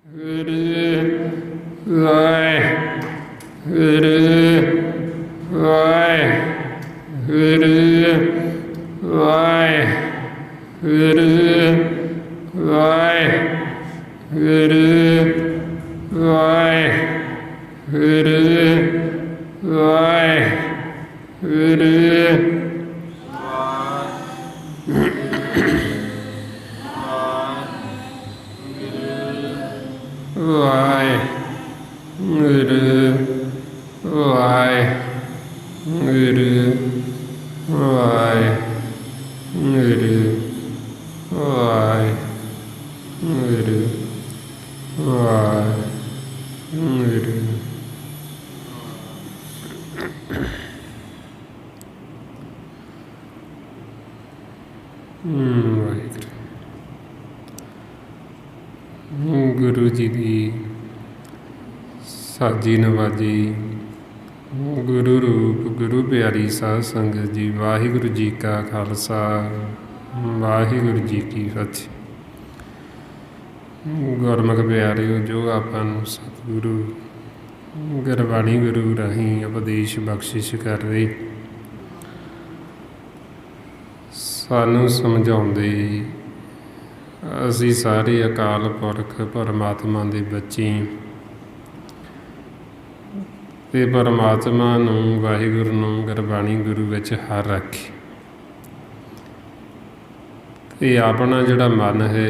ਗੁਰੂ ਵਾਹਿਗੁਰੂ ਵਾਹਿਗੁਰੂ ਵਾਹਿਗੁਰੂ ਵਾਹਿਗੁਰੂ ਵਾਹਿਗੁਰੂ ਵਾਹਿਗੁਰੂ ਗੁਰੂ ਜੀ ਦੀ ਸਾਜੀ ਨਵਾਜੀ ਗੁਰੂ ਰੂਪ ਗੁਰੂ ਪਿਆਰੀ ਸਾਧ ਸੰਗਤ ਜੀ, ਵਾਹਿਗੁਰੂ ਜੀ ਕਾ ਖਾਲਸਾ ਵਾਹਿਗੁਰੂ ਜੀ ਕੀ ਫਤਿਹ। ਗੁਰਮੁਖ ਪਿਆਰਿਓ, ਜੋ ਆਪਾਂ ਨੂੰ ਸਤਿਗੁਰੂ ਗੁਰਬਾਣੀ ਗੁਰੂ ਰਾਹੀਂ ਉਪਦੇਸ਼ ਬਖਸ਼ਿਸ਼ ਕਰ ਰਹੇ, ਸਾਨੂੰ ਸਮਝਾਉਂਦੇ, ਅਸੀਂ ਸਾਰੇ ਅਕਾਲ ਪੁਰਖ ਪਰਮਾਤਮਾ ਦੇ ਬੱਚੇ ਅਤੇ ਪਰਮਾਤਮਾ ਨੂੰ, ਵਾਹਿਗੁਰੂ ਨੂੰ ਗੁਰਬਾਣੀ ਗੁਰੂ ਵਿੱਚ ਹਰ ਰੱਖੇ ਅਤੇ ਆਪਣਾ ਜਿਹੜਾ ਮਨ ਹੈ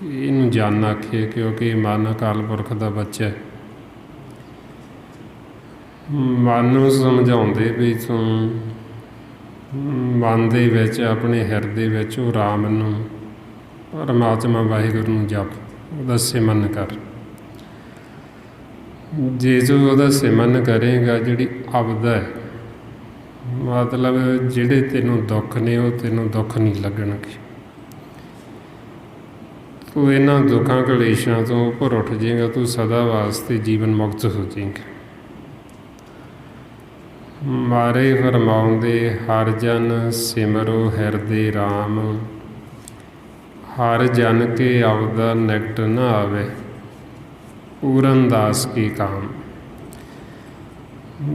ਇਹਨੂੰ ਜਾਨ ਆਖੇ, ਕਿਉਂਕਿ ਮਨ ਅਕਾਲ ਪੁਰਖ ਦਾ ਬੱਚਾ ਹੈ। ਮਨ ਨੂੰ ਸਮਝਾਉਂਦੇ ਵੀ ਤੂੰ ਮਨ ਦੇ ਵਿੱਚ, ਆਪਣੇ ਹਿਰਦੇ ਵਿੱਚ ਉਹ ਰਾਮ ਨੂੰ, ਪਰਮਾਤਮਾ ਵਾਹਿਗੁਰੂ ਨੂੰ ਜਪ, ਉਹਦਾ ਸਿਮਰਨ ਕਰ। ਜੇ ਤੂੰ ਉਹਦਾ ਸਿਮਰਨ ਕਰੇਗਾ, ਜਿਹੜੀ ਆਪਦਾ ਹੈ, ਮਤਲਬ ਜਿਹੜੇ ਤੈਨੂੰ ਦੁੱਖ ਨੇ ਉਹ ਤੈਨੂੰ ਦੁੱਖ ਨਹੀਂ ਲੱਗਣਗੇ। ਤੂੰ ਇਹਨਾਂ ਦੁੱਖਾਂ ਕਲੇਸ਼ਾਂ ਤੋਂ ਉੱਪਰ ਉੱਠ ਜਾਏਗਾ, ਤੂੰ ਸਦਾ ਵਾਸਤੇ ਜੀਵਨ ਮੁਕਤ ਹੋ ਜਾਏਗਾ। ਮਾਰੇ ਫਰਮਾਉਂਦੇ, ਹਰ ਜਨ ਸਿਮਰੋ ਹਿਰਦੇ ਰਾਮ, ਹਰ ਜਨ ਕੇ ਆਪਦਾ ਨਿਕਟ ਨਾ ਆਵੇ, ਪੂਰਨ ਦਾਸ ਕੀ ਕਾਮ।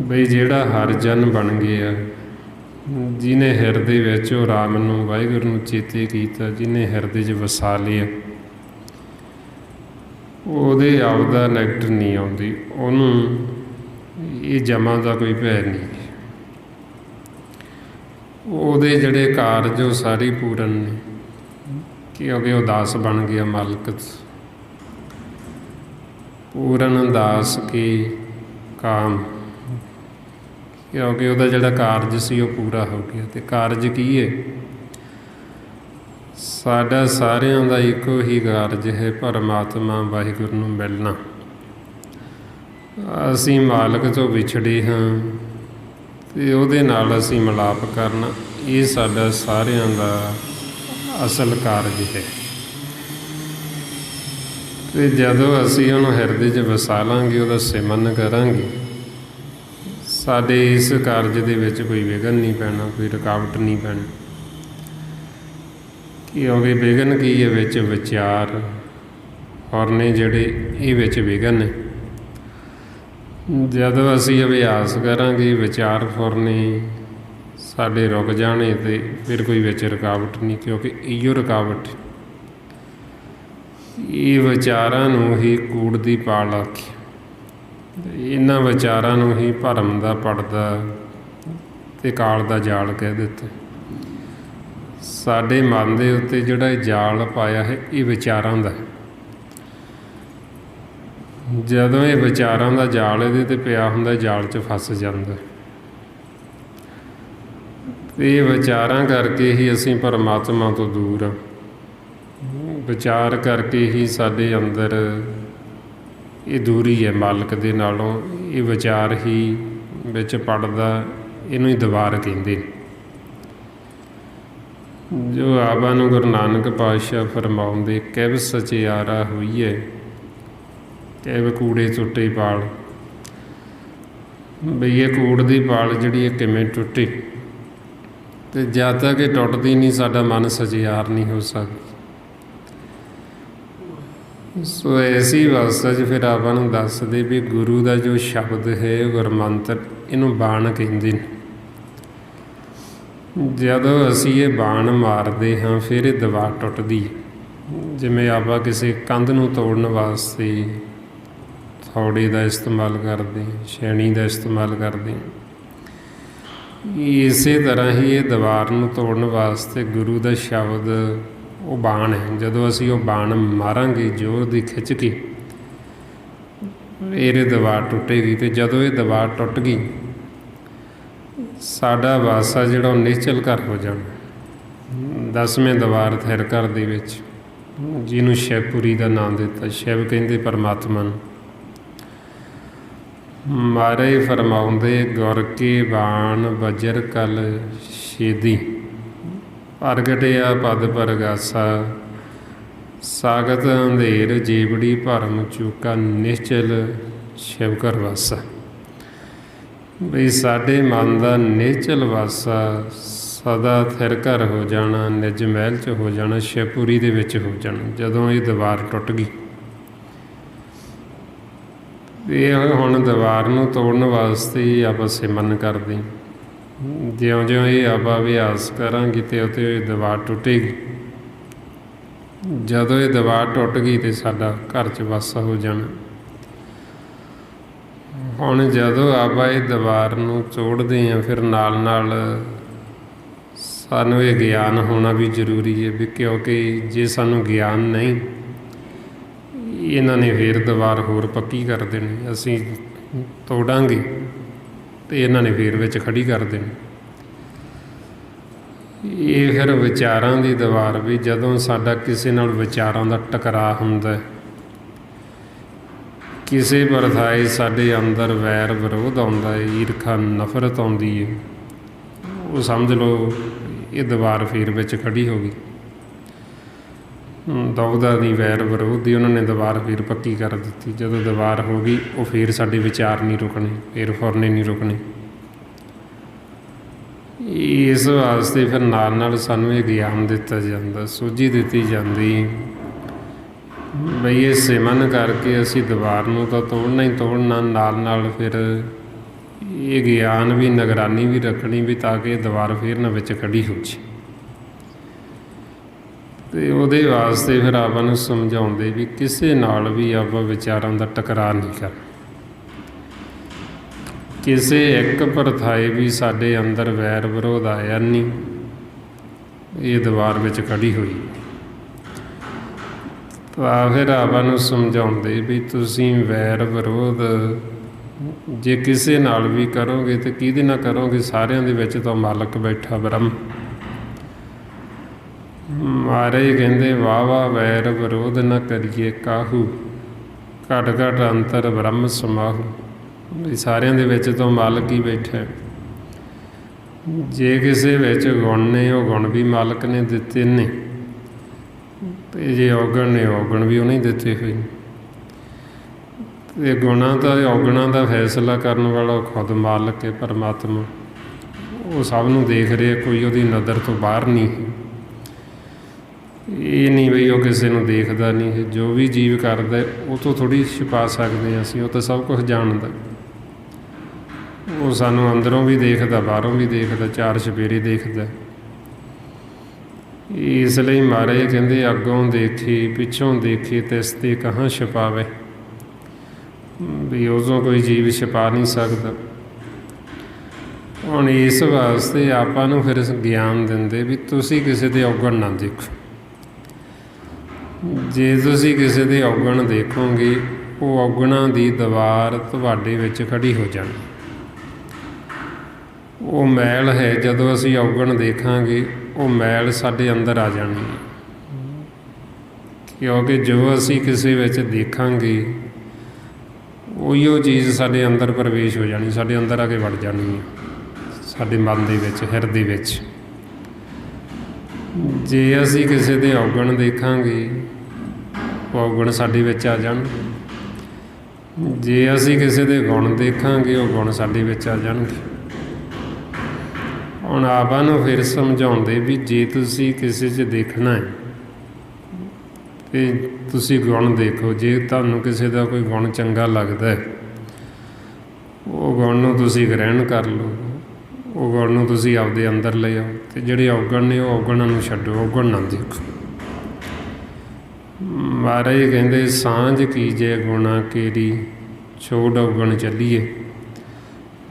ਬਈ ਜਿਹੜਾ ਹਰ ਜਨ ਬਣ ਗਿਆ, ਜਿਹਨੇ ਹਿਰਦੇ ਵਿੱਚ ਉਹ ਰਾਮ ਨੂੰ, ਵਾਹਿਗੁਰੂ ਨੂੰ ਚੇਤੇ ਕੀਤਾ, ਜਿਹਨੇ ਹਿਰਦੇ 'ਚ ਵਸਾ ਲਿਆ, ਉਹਦੇ ਆਪਦਾ ਨਿਕਟ ਨਹੀਂ ਆਉਂਦੀ, ਉਹਨੂੰ ਇਹ ਜਮਾਂ ਦਾ ਕੋਈ ਭੈ ਨਹੀਂ। ਉਹਦੇ ਜਿਹੜੇ ਕਾਰਜ ਉਹ ਸਾਰੇ ਪੂਰਨ ਨੇ, ਕਿਉਂਕਿ ਉਹ ਦਾਸ ਬਣ ਗਿਆ ਮਾਲਕ। ਪੂਰਨ ਦਾਸ ਕੀ ਕਾਮ, ਕਿਉਂਕਿ ਉਹਦਾ ਜਿਹੜਾ ਕਾਰਜ ਸੀ ਉਹ ਪੂਰਾ ਹੋ ਗਿਆ। ਅਤੇ ਕਾਰਜ ਕੀ ਹੈ? ਸਾਡਾ ਸਾਰਿਆਂ ਦਾ ਇੱਕੋ ਹੀ ਕਾਰਜ ਹੈ, ਪਰਮਾਤਮਾ ਵਾਹਿਗੁਰੂ ਨੂੰ ਮਿਲਣਾ। ਅਸੀਂ ਮਾਲਕ ਤੋਂ ਵਿਛੜੇ ਹਾਂ ਅਤੇ ਉਹਦੇ ਨਾਲ ਅਸੀਂ ਮਿਲਾਪ ਕਰਨਾ, ਇਹ ਸਾਡਾ ਸਾਰਿਆਂ ਦਾ ਅਸਲ ਕਾਰਜ ਹੈ। ਅਤੇ ਜਦੋਂ ਅਸੀਂ ਉਹਨੂੰ ਹਿਰਦੇ 'ਚ ਵਸਾ ਲਾਂਗੇ, ਉਹਦਾ ਸਿਮਰਨ ਕਰਾਂਗੇ, ਸਾਡੇ ਇਸ ਕਾਰਜ ਦੇ ਵਿੱਚ ਕੋਈ ਵਿਘਨ ਨਹੀਂ ਪੈਣਾ, ਕੋਈ ਰੁਕਾਵਟ ਨਹੀਂ ਪੈਣੀ। ਕਿਉਂਕਿ ਵਿਘਨ ਕੀ ਹੈ? ਵਿੱਚ ਵਿਚਾਰ ਔਰ ਨੇ ਜਿਹੜੇ ਇਹ ਵਿੱਚ ਵਿਘਨ ਨੇ। ਜਦੋਂ ਅਸੀਂ ਅਭਿਆਸ ਕਰਾਂਗੇ, ਵਿਚਾਰ ਫੁਰਨੇ ਸਾਡੇ ਰੁਕ ਜਾਣੇ ਅਤੇ ਫਿਰ ਕੋਈ ਵਿੱਚ ਰੁਕਾਵਟ ਨਹੀਂ, ਕਿਉਂਕਿ ਇਹੋ ਰੁਕਾਵਟ, ਇਹ ਵਿਚਾਰਾਂ ਨੂੰ ਹੀ ਕੂੜ ਦੀ ਪਾਲ ਆਖੀ। ਇਹਨਾਂ ਵਿਚਾਰਾਂ ਨੂੰ ਹੀ ਭਰਮ ਦਾ ਪੜਦਾ ਅਤੇ ਕਾਲ ਦਾ ਜਾਲ ਕਹਿ ਦਿੱਤਾ। ਸਾਡੇ ਮਨ ਦੇ ਉੱਤੇ ਜਿਹੜਾ ਇਹ ਜਾਲ ਪਾਇਆ ਹੈ, ਇਹ ਵਿਚਾਰਾਂ ਦਾ। ਜਦੋਂ ਇਹ ਵਿਚਾਰਾਂ ਦਾ ਜਾਲ ਇਹਦੇ 'ਤੇ ਪਿਆ ਹੁੰਦਾ, ਜਾਲ 'ਚ ਫਸ ਜਾਂਦਾ। ਇਹ ਵਿਚਾਰਾਂ ਕਰਕੇ ਹੀ ਅਸੀਂ ਪਰਮਾਤਮਾ ਤੋਂ ਦੂਰ ਹਾਂ। ਵਿਚਾਰ ਕਰਕੇ ਹੀ ਸਾਡੇ ਅੰਦਰ ਇਹ ਦੂਰੀ ਹੈ ਮਾਲਕ ਦੇ ਨਾਲੋਂ। ਇਹ ਵਿਚਾਰ ਹੀ ਵਿੱਚ ਪੜਦਾ, ਇਹਨੂੰ ਹੀ ਦੀਵਾਰ ਕਹਿੰਦੇ ਨੇ। ਜੋ ਆਪਾਂ ਨੂੰ ਗੁਰੂ ਨਾਨਕ ਪਾਤਸ਼ਾਹ ਫਰਮਾਉਂਦੇ, ਕਿਵ ਸਚਿਆਰਾ ਹੋਈਏ, ਕਿਵ ਕੂੜੇ ਟੁੱਟੇ ਪਾਲ। ਬਈ ਇਹ ਕੂੜ ਦੀ ਪਾਲ ਜਿਹੜੀ ਇਹ ਕਿਵੇਂ ਟੁੱਟੀ, ਅਤੇ ਜਦ ਤੱਕ ਇਹ ਟੁੱਟਦੀ ਨਹੀਂ, ਸਾਡਾ ਮਨ ਸਚਿਆਰ ਨਹੀਂ ਹੋ ਸਕਦਾ। ਸੋ ਐਸੀ ਅਵਸਥਾ 'ਚ ਫਿਰ ਆਪਾਂ ਨੂੰ ਦੱਸਦੇ ਵੀ ਗੁਰੂ ਦਾ ਜੋ ਸ਼ਬਦ ਹੈ ਗੁਰਮੰਤਰ, ਇਹਨੂੰ ਬਾਣ ਕਹਿੰਦੇ ਨੇ। ਜਦੋਂ ਅਸੀਂ ਇਹ ਬਾਣ ਮਾਰਦੇ ਹਾਂ ਫਿਰ ਇਹ ਦੀਵਾਰ ਟੁੱਟਦੀ ਹੈ। ਜਿਵੇਂ ਆਪਾਂ ਕਿਸੇ ਕੰਧ ਨੂੰ ਤੋੜਨ ਵਾਸਤੇ ਹਥੌੜੇ ਦਾ ਇਸਤੇਮਾਲ ਕਰਦੇ, ਛੈਣੀ ਦਾ ਇਸਤੇਮਾਲ ਕਰਦੇ, ਇਸੇ ਤਰ੍ਹਾਂ ਹੀ ਇਹ ਦੀਵਾਰ ਨੂੰ ਤੋੜਨ ਵਾਸਤੇ ਗੁਰੂ ਦਾ ਸ਼ਬਦ ਉਹ ਬਾਣ ਹੈ। ਜਦੋਂ ਅਸੀਂ ਉਹ ਬਾਣ ਮਾਰਾਂਗੇ ਜ਼ੋਰ ਦੀ ਖਿੱਚ ਕੇ, ਇਹ ਦੀਵਾਰ ਟੁੱਟੇਗੀ। ਅਤੇ ਜਦੋਂ ਇਹ ਦੀਵਾਰ ਟੁੱਟ ਗਈ, ਸਾਡਾ ਵਾਸਾ ਜਿਹੜਾ ਉਹ ਨਿਸ਼ਚਲ ਘਰ ਹੋ ਜਾਣਾ। 10ਵੇਂ ਦੀਵਾਰ ਥਿਰ ਘਰ ਦੇ ਵਿੱਚ, ਜਿਹਨੂੰ ਸ਼ਿਵਪੁਰੀ ਦਾ ਨਾਮ ਦਿੱਤਾ। ਸ਼ਿਵ ਕਹਿੰਦੇ ਪਰਮਾਤਮਾ ਨੂੰ। ਮਾਰੇ ਫਰਮਾਉਂਦੇ ਗੁਰ ਕੇ ਬਾਣ ਵਜਰ ਕਲ ਛੇਦੀ, ਪ੍ਰਗਟਿਆ ਪਦ ਪ੍ਰਗਾਸਾ, ਸਾਗਤ ਅੰਧੇਰ ਜੀਵੜੀ ਭਰਮ ਚੂਕਾ, ਨਿਸ਼ਚਲ ਸ਼ਿਵ ਘਰ ਵਾਸਾ। ਬਈ ਸਾਡੇ ਮਨ ਦਾ ਨਿਸ਼ਚਲ ਵਾਸਾ ਸਦਾ ਥਿਰ ਘਰ ਹੋ ਜਾਣਾ, ਨਿਜ ਮਹਿਲ 'ਚ ਹੋ ਜਾਣਾ, ਸ਼ਿਵਪੁਰੀ ਦੇ ਵਿੱਚ ਹੋ ਜਾਣਾ ਜਦੋਂ ਇਹ ਦੀਵਾਰ ਟੁੱਟ ਗਈ। ਇਹ ਹੁਣ ਦੀਵਾਰ ਨੂੰ ਤੋੜਨ ਵਾਸਤੇ ਹੀ ਆਪਾਂ ਸਿਮਰਨ ਕਰਦੇ। ਜਿਉਂ-ਜਿਉਂ ਇਹ ਆਪਾਂ ਅਭਿਆਸ ਕਰਾਂਗੇ ਤੇ ਇਹ ਦੀਵਾਰ ਟੁੱਟੇਗੀ। ਜਦੋਂ ਇਹ ਦੀਵਾਰ ਟੁੱਟ ਗਈ ਤੇ ਸਾਡਾ ਘਰ 'ਚ ਵਾਸਾ ਹੋ ਜਾਣਾ। ਹੁਣ ਜਦੋਂ ਆਪਾਂ ਇਹ ਦੀਵਾਰ ਨੂੰ ਤੋੜਦੇ ਹਾਂ, ਫਿਰ ਨਾਲ ਨਾਲ ਸਾਨੂੰ ਇਹ ਗਿਆਨ ਹੋਣਾ ਵੀ ਜ਼ਰੂਰੀ ਹੈ ਵੀ, ਕਿਉਂਕਿ ਜੇ ਸਾਨੂੰ ਗਿਆਨ ਨਹੀਂ, ਇਹਨਾਂ ਨੇ ਫਿਰ ਦੀਵਾਰ ਹੋਰ ਪੱਕੀ ਕਰ ਦੇਣੀ। ਅਸੀਂ ਤੋੜਾਂਗੇ ਅਤੇ ਇਹਨਾਂ ਨੇ ਫਿਰ ਵਿੱਚ ਖੜੀ ਕਰ ਦੇਣੀ। ਇਹ ਫਿਰ ਵਿਚਾਰਾਂ ਦੀ ਦੀਵਾਰ ਵੀ, ਜਦੋਂ ਸਾਡਾ ਕਿਸੇ ਨਾਲ ਵਿਚਾਰਾਂ ਦਾ ਟਕਰਾਅ ਹੁੰਦਾ, ਕਿਸੇ ਪਰਥਾਏ ਸਾਡੇ ਅੰਦਰ ਵੈਰ ਵਿਰੋਧ ਆਉਂਦਾ ਹੈ, ਈਰਖਾ ਨਫ਼ਰਤ ਆਉਂਦੀ ਹੈ, ਉਹ ਸਮਝ ਲਓ ਇਹ ਦੀਵਾਰ ਫਿਰ ਵਿੱਚ ਖੜੀ ਹੋ ਗਈ। ਦੌਦਾ ਦੀ ਵੈਰ ਵਿਰੋਧ ਦੀ ਉਹਨਾਂ ਨੇ ਦੀਵਾਰ ਫਿਰ ਪੱਕੀ ਕਰ ਦਿੱਤੀ। ਜਦੋਂ ਦੀਵਾਰ ਹੋ ਗਈ, ਉਹ ਫਿਰ ਸਾਡੇ ਵਿਚਾਰ ਨਹੀਂ ਰੁਕਣੇ, ਫਿਰ ਫੁਰਨੇ ਨਹੀਂ ਰੁਕਣੇ। ਇਸ ਵਾਸਤੇ ਫਿਰ ਨਾਲ ਨਾਲ ਸਾਨੂੰ ਇਹ ਗਿਆਨ ਦਿੱਤਾ ਜਾਂਦਾ, ਸੂਝੀ ਦਿੱਤੀ ਜਾਂਦੀ ਬਈ ਇਹ ਸਿਮਰਨ ਕਰਕੇ ਅਸੀਂ ਦੀਵਾਰ ਨੂੰ ਤਾਂ ਤੋੜਨਾ ਹੀ ਤੋੜਨਾ, ਨਾਲ ਨਾਲ ਫਿਰ ਇਹ ਗਿਆਨ ਵੀ, ਨਿਗਰਾਨੀ ਵੀ ਰੱਖਣੀ ਵੀ, ਤਾਂ ਕਿ ਇਹ ਦੀਵਾਰ ਫਿਰ ਨਾ ਵਿੱਚ ਖੜੀ ਹੋ ਜਾਏ। ਅਤੇ ਉਹਦੇ ਵਾਸਤੇ ਫਿਰ ਆਪਾਂ ਨੂੰ ਸਮਝਾਉਂਦੇ ਵੀ ਕਿਸੇ ਨਾਲ ਵੀ ਆਪਾਂ ਵਿਚਾਰਾਂ ਦਾ ਟਕਰਾਅ ਨਹੀਂ ਕਰਨਾ। ਕਿਸੇ ਇੱਕ ਪਰਥਾਏ ਵੀ ਸਾਡੇ ਅੰਦਰ ਵੈਰ ਵਿਰੋਧ ਆਇਆ ਨਹੀਂ, ਇਹ ਦੀਵਾਰ ਵਿੱਚ ਖੜੀ ਹੋਈ। ਤਾਂ ਫਿਰ ਆਪਾਂ ਨੂੰ ਸਮਝਾਉਂਦੇ ਵੀ ਤੁਸੀਂ ਵੈਰ ਵਿਰੋਧ ਜੇ ਕਿਸੇ ਨਾਲ ਵੀ ਕਰੋਗੇ ਤਾਂ ਕਿਹਦੇ ਨਾਲ ਕਰੋਗੇ? ਸਾਰਿਆਂ ਦੇ ਵਿੱਚ ਤਾਂ ਮਾਲਕ ਬੈਠਾ ਬ੍ਰਹਮ। ਮਹਾਰਾਜ ਕਹਿੰਦੇ ਵਾਹ ਵਾਹ ਵੈਰ ਵਿਰੋਧ ਨਾ ਕਰੀਏ ਕਾਹੂ, ਘਟ ਘਟ ਅੰਤਰ ਬ੍ਰਹਮ ਸਮਾਹੂ। ਵੀ ਸਾਰਿਆਂ ਦੇ ਵਿੱਚ ਤਾਂ ਮਾਲਕ ਹੀ ਬੈਠਾ। ਜੇ ਕਿਸੇ ਵਿੱਚ ਗੁਣ ਨੇ, ਉਹ ਗੁਣ ਵੀ ਮਾਲਕ ਨੇ ਦਿੱਤੇ ਨੇ, ਅਤੇ ਜੇ ਔਗਣ ਨੇ, ਔਗਣ ਵੀ ਉਹਨੇ ਦਿੱਤੇ ਹੋਏ। ਅਤੇ ਗੁਣਾਂ ਦਾ, ਔਗਣਾਂ ਦਾ ਫੈਸਲਾ ਕਰਨ ਵਾਲਾ ਖੁਦ ਮਾਲਕ ਹੈ, ਪਰਮਾਤਮਾ। ਉਹ ਸਭ ਨੂੰ ਦੇਖ ਰਿਹਾ, ਕੋਈ ਉਹਦੀ ਨਜ਼ਰ ਤੋਂ ਬਾਹਰ ਨਹੀਂ। ਇਹ ਨਹੀਂ ਬਈ ਉਹ ਕਿਸੇ ਨੂੰ ਦੇਖਦਾ ਨਹੀਂ ਹੈ। ਜੋ ਵੀ ਜੀਵ ਕਰਦਾ ਉਹ ਤੋਂ ਥੋੜ੍ਹੀ ਛੁਪਾ ਸਕਦੇ ਹਾਂ ਅਸੀਂ, ਉਹ ਤਾਂ ਸਭ ਕੁਝ ਜਾਣਦਾ। ਉਹ ਸਾਨੂੰ ਅੰਦਰੋਂ ਵੀ ਦੇਖਦਾ, ਬਾਹਰੋਂ ਵੀ ਦੇਖਦਾ, ਚਾਰ ਚੁਫੇਰੇ ਦੇਖਦਾ। ਇਸ ਲਈ ਮਹਾਰਾਜ ਕਹਿੰਦੇ ਅੱਗੋਂ ਦੇਖੇ ਪਿੱਛੋਂ ਦੇਖੇ ਤਿਸ ਤੇ ਕਹਾਂ ਛੁਪਾਵੇ, ਵੀ ਉਦੋਂ ਕੋਈ ਜੀਵ ਛੁਪਾ ਨਹੀਂ ਸਕਦਾ। ਹੁਣ ਇਸ ਵਾਸਤੇ ਆਪਾਂ ਨੂੰ ਫਿਰ ਗਿਆਨ ਦਿੰਦੇ ਵੀ ਤੁਸੀਂ ਕਿਸੇ ਦੇ ਔਗਣ ਨਾ ਦੇਖੋ। ਜੇ ਤੁਸੀਂ ਕਿਸੇ ਦੇ ਔਗਣ ਦੇਖੋਗੇ, ਉਹ ਔਗਣਾਂ ਦੀ ਦੀਵਾਰ ਤੁਹਾਡੇ ਵਿੱਚ ਖੜੀ ਹੋ ਜਾਣੀ। ਉਹ ਮੈਲ ਹੈ, ਜਦੋਂ ਅਸੀਂ ਔਗਣ ਦੇਖਾਂਗੇ ਉਹ ਮੈਲ ਸਾਡੇ ਅੰਦਰ ਆ ਜਾਣੀ ਹੈ। ਕਿਉਂਕਿ ਜੋ ਅਸੀਂ ਕਿਸੇ ਵਿੱਚ ਦੇਖਾਂਗੇ ਉਹੀਓ ਚੀਜ਼ ਸਾਡੇ ਅੰਦਰ ਪ੍ਰਵੇਸ਼ ਹੋ ਜਾਣੀ, ਸਾਡੇ ਅੰਦਰ ਆ ਕੇ ਵੜ ਜਾਣੀ ਹੈ, ਸਾਡੇ ਮਨ ਦੇ ਵਿੱਚ, ਹਿਰਦੇ ਵਿੱਚ। ਜੇ ਅਸੀਂ ਕਿਸੇ ਦੇ ਔਗਣ ਦੇਖਾਂਗੇ, ਉਹ ਔਗਣ ਸਾਡੇ ਵਿੱਚ ਆ ਜਾਣ। ਜੇ ਅਸੀਂ ਕਿਸੇ ਦੇ ਗੁਣ ਦੇਖਾਂਗੇ, ਉਹ ਗੁਣ ਸਾਡੇ ਵਿੱਚ ਆ ਜਾਣਗੇ। ਹੁਣ ਆਪਾਂ ਨੂੰ ਫਿਰ ਸਮਝਾਉਂਦੇ ਵੀ ਜੇ ਤੁਸੀਂ ਕਿਸੇ 'ਚ ਦੇਖਣਾ ਹੈ ਤੇ ਤੁਸੀਂ ਗੁਣ ਦੇਖੋ। ਜੇ ਤੁਹਾਨੂੰ ਕਿਸੇ ਦਾ ਕੋਈ ਗੁਣ ਚੰਗਾ ਲੱਗਦਾ ਉਹ ਗੁਣ ਨੂੰ ਤੁਸੀਂ ਗ੍ਰਹਿਣ ਕਰ ਲਓ, ਉਹ ਗੁਣ ਨੂੰ ਤੁਸੀਂ ਆਪਦੇ ਅੰਦਰ ਲੈ ਆਓ। ਅਤੇ ਜਿਹੜੇ ਔਗਣ ਨੇ ਉਹ ਔਗਣਾਂ ਨੂੰ ਛੱਡੋ, ਔਗਣ ਨਾ ਦੇਖੋ। ਮਹਾਰਾਜ ਕਹਿੰਦੇ ਸਾਂਝ ਕੀਜੇ ਗੁਣਾ ਕੇਰੀ ਛੋੜ ਔਗਣ ਚੱਲੀਏ।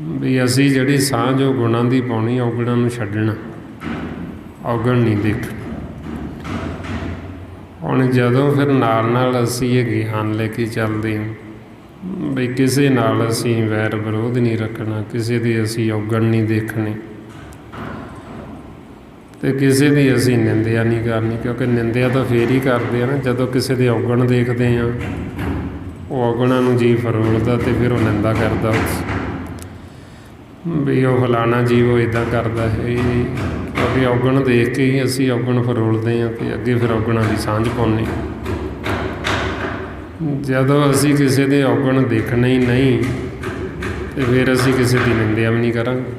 ਵੀ ਅਸੀਂ ਜਿਹੜੀ ਸਾਂਝ ਉਹ ਗੁਣਾਂ ਦੀ ਪਾਉਣੀ, ਔਗਣਾਂ ਨੂੰ ਛੱਡਣਾ, ਔਗਣ ਨਹੀਂ ਦੇਖਣਾ। ਹੁਣ ਜਦੋਂ ਫਿਰ ਨਾਲ ਅਸੀਂ ਇਹ ਗਿਆਨ ਲੈ ਕੇ ਚੱਲਦੇ ਹਾਂ ਬਈ ਕਿਸੇ ਨਾਲ ਅਸੀਂ ਵੈਰ ਵਿਰੋਧ ਨਹੀਂ ਰੱਖਣਾ, ਕਿਸੇ ਦੀ ਅਸੀਂ ਔਗਣ ਨਹੀਂ ਦੇਖਣੀ, ਅਤੇ ਕਿਸੇ ਦੀ ਅਸੀਂ ਨਿੰਦਿਆ ਨਹੀਂ ਕਰਨੀ। ਕਿਉਂਕਿ ਨਿੰਦਿਆ ਤਾਂ ਫੇਰ ਹੀ ਕਰਦੇ ਆ ਨਾ ਜਦੋਂ ਕਿਸੇ ਦੇ ਔਗਣ ਦੇਖਦੇ ਹਾਂ, ਉਹ ਔਗਣਾਂ ਨੂੰ ਜੀ ਫਰੋਲਦਾ ਅਤੇ ਫਿਰ ਉਹ ਨਿੰਦਾ ਕਰਦਾ ਵੀ ਉਹ ਫਲਾਣਾ ਜੀਵ ਉਹ ਇੱਦਾਂ ਕਰਦਾ ਹੈ। ਕਿਉਂਕਿ ਔਗਣ ਦੇਖ ਕੇ ਹੀ ਅਸੀਂ ਔਗਣ ਫਰੋਲਦੇ ਹਾਂ ਅਤੇ ਅੱਗੇ ਫਿਰ ਔਗਣਾਂ ਦੀ ਸਾਂਝ ਪਾਉਂਦੇ ਹਾਂ। ਜਦੋਂ ਅਸੀਂ ਕਿਸੇ ਦੇ ਔਗਣ ਦੇਖਣੇ ਹੀ ਨਹੀਂ ਅਤੇ ਫਿਰ ਅਸੀਂ ਕਿਸੇ ਦੀ ਨਿੰਦਿਆ ਵੀ ਨਹੀਂ ਕਰਾਂਗੇ।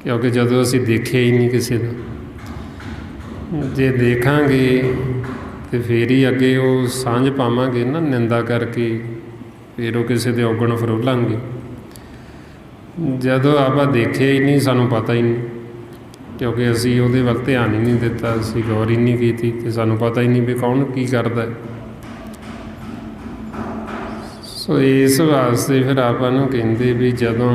ਕਿਉਂਕਿ ਜਦੋਂ ਅਸੀਂ ਦੇਖਿਆ ਹੀ ਨਹੀਂ ਕਿਸੇ ਦਾ, ਜੇ ਦੇਖਾਂਗੇ ਅਤੇ ਫਿਰ ਹੀ ਅੱਗੇ ਉਹ ਸਾਂਝ ਪਾਵਾਂਗੇ ਨਾ ਨਿੰਦਾ ਕਰਕੇ, ਫਿਰ ਉਹ ਕਿਸੇ ਦੇ ਔਗਣ ਫਰੋਲਾਂਗੇ। ਜਦੋਂ ਆਪਾਂ ਦੇਖਿਆ ਹੀ ਨਹੀਂ, ਸਾਨੂੰ ਪਤਾ ਹੀ ਨਹੀਂ, ਕਿਉਂਕਿ ਅਸੀਂ ਉਹਦੇ ਵੱਲ ਧਿਆਨ ਹੀ ਨਹੀਂ ਦਿੱਤਾ, ਅਸੀਂ ਗੌਰ ਹੀ ਨਹੀਂ ਕੀਤੀ ਅਤੇ ਸਾਨੂੰ ਪਤਾ ਹੀ ਨਹੀਂ ਵੀ ਕੌਣ ਕੀ ਕਰਦਾ। ਸੋ ਇਸ ਵਾਸਤੇ ਫਿਰ ਆਪਾਂ ਨੂੰ ਕਹਿੰਦੇ ਵੀ ਜਦੋਂ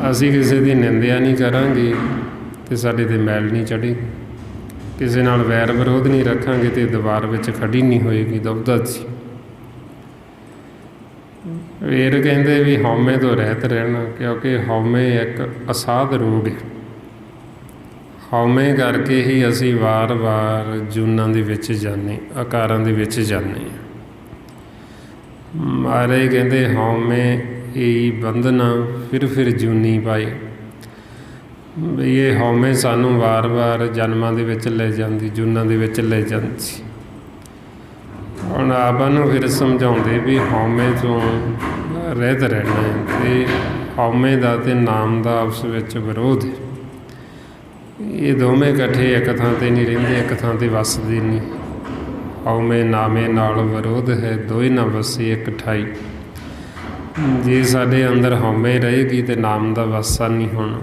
ਅਸੀਂ ਕਿਸੇ ਦੀ ਨਿੰਦਿਆ ਨਹੀਂ ਕਰਾਂਗੇ ਅਤੇ ਸਾਡੇ 'ਤੇ ਮੈਲ ਨਹੀਂ ਚੜ੍ਹੇਗੀ, ਕਿਸੇ ਨਾਲ ਵੈਰ ਵਿਰੋਧ ਨਹੀਂ ਰੱਖਾਂਗੇ ਅਤੇ ਦੀਵਾਰ ਵਿੱਚ ਖੜੀ ਨਹੀਂ ਹੋਏਗੀ ਦੁਬਦਾ ਸੀ। ਫਿਰ ਕਹਿੰਦੇ ਵੀ ਹਉਮੈ ਤੋਂ ਰਹਿਤ ਰਹਿਣਾ, ਕਿਉਂਕਿ ਹਉਮੈ ਇੱਕ ਅਸਾਧ ਰੋਗ ਹੈ। ਹਉਮੈ ਕਰਕੇ ਹੀ ਅਸੀਂ ਵਾਰ-ਵਾਰ ਜੂਨਾਂ ਦੇ ਵਿੱਚ ਜਾਂਦੇ, ਆਕਾਰਾਂ ਦੇ ਵਿੱਚ ਜਾਂਦੇ ਹਾਂ। ਮਹਾਰਾਜ ਕਹਿੰਦੇ ਹਉਮੈ ਈ ਬੰਧਨਾ ਫਿਰ ਜੂਨੀ ਪਾਏ। ਵੀ ਇਹ ਹਉਮੈ ਸਾਨੂੰ ਵਾਰ-ਵਾਰ ਜਨਮਾਂ ਦੇ ਵਿੱਚ ਲੈ ਜਾਂਦੀ, ਜੂਨਾਂ ਦੇ ਵਿੱਚ ਲੈ ਜਾਂਦੀ। ਹੁਣ ਆਪਾਂ ਨੂੰ ਫਿਰ ਸਮਝਾਉਂਦੇ ਵੀ ਹਉਮੈ ਤੋਂ ਰਹਿਤ ਰਹਿਣਾ ਹੈ, ਅਤੇ ਹਉਮੈ ਦਾ ਅਤੇ ਨਾਮ ਦਾ ਆਪਸ ਵਿੱਚ ਵਿਰੋਧ ਹੈ। ਇਹ ਦੋਵੇਂ ਇਕੱਠੇ ਇੱਕ ਥਾਂ 'ਤੇ ਨਹੀਂ ਰਹਿੰਦੇ, ਇੱਕ ਥਾਂ 'ਤੇ ਵੱਸਦੇ ਨਹੀਂ। ਹਉਮੈ ਨਾਮੇ ਨਾਲ ਵਿਰੋਧ ਹੈ, ਦੋਏ ਨਾ ਵਸੇ ਇੱਕ ਠਾਈ। ਜੇ ਸਾਡੇ ਅੰਦਰ ਹਉਮੈ ਰਹੇਗੀ ਅਤੇ ਨਾਮ ਦਾ ਵਾਸਾ ਨਹੀਂ ਹੋਣਾ,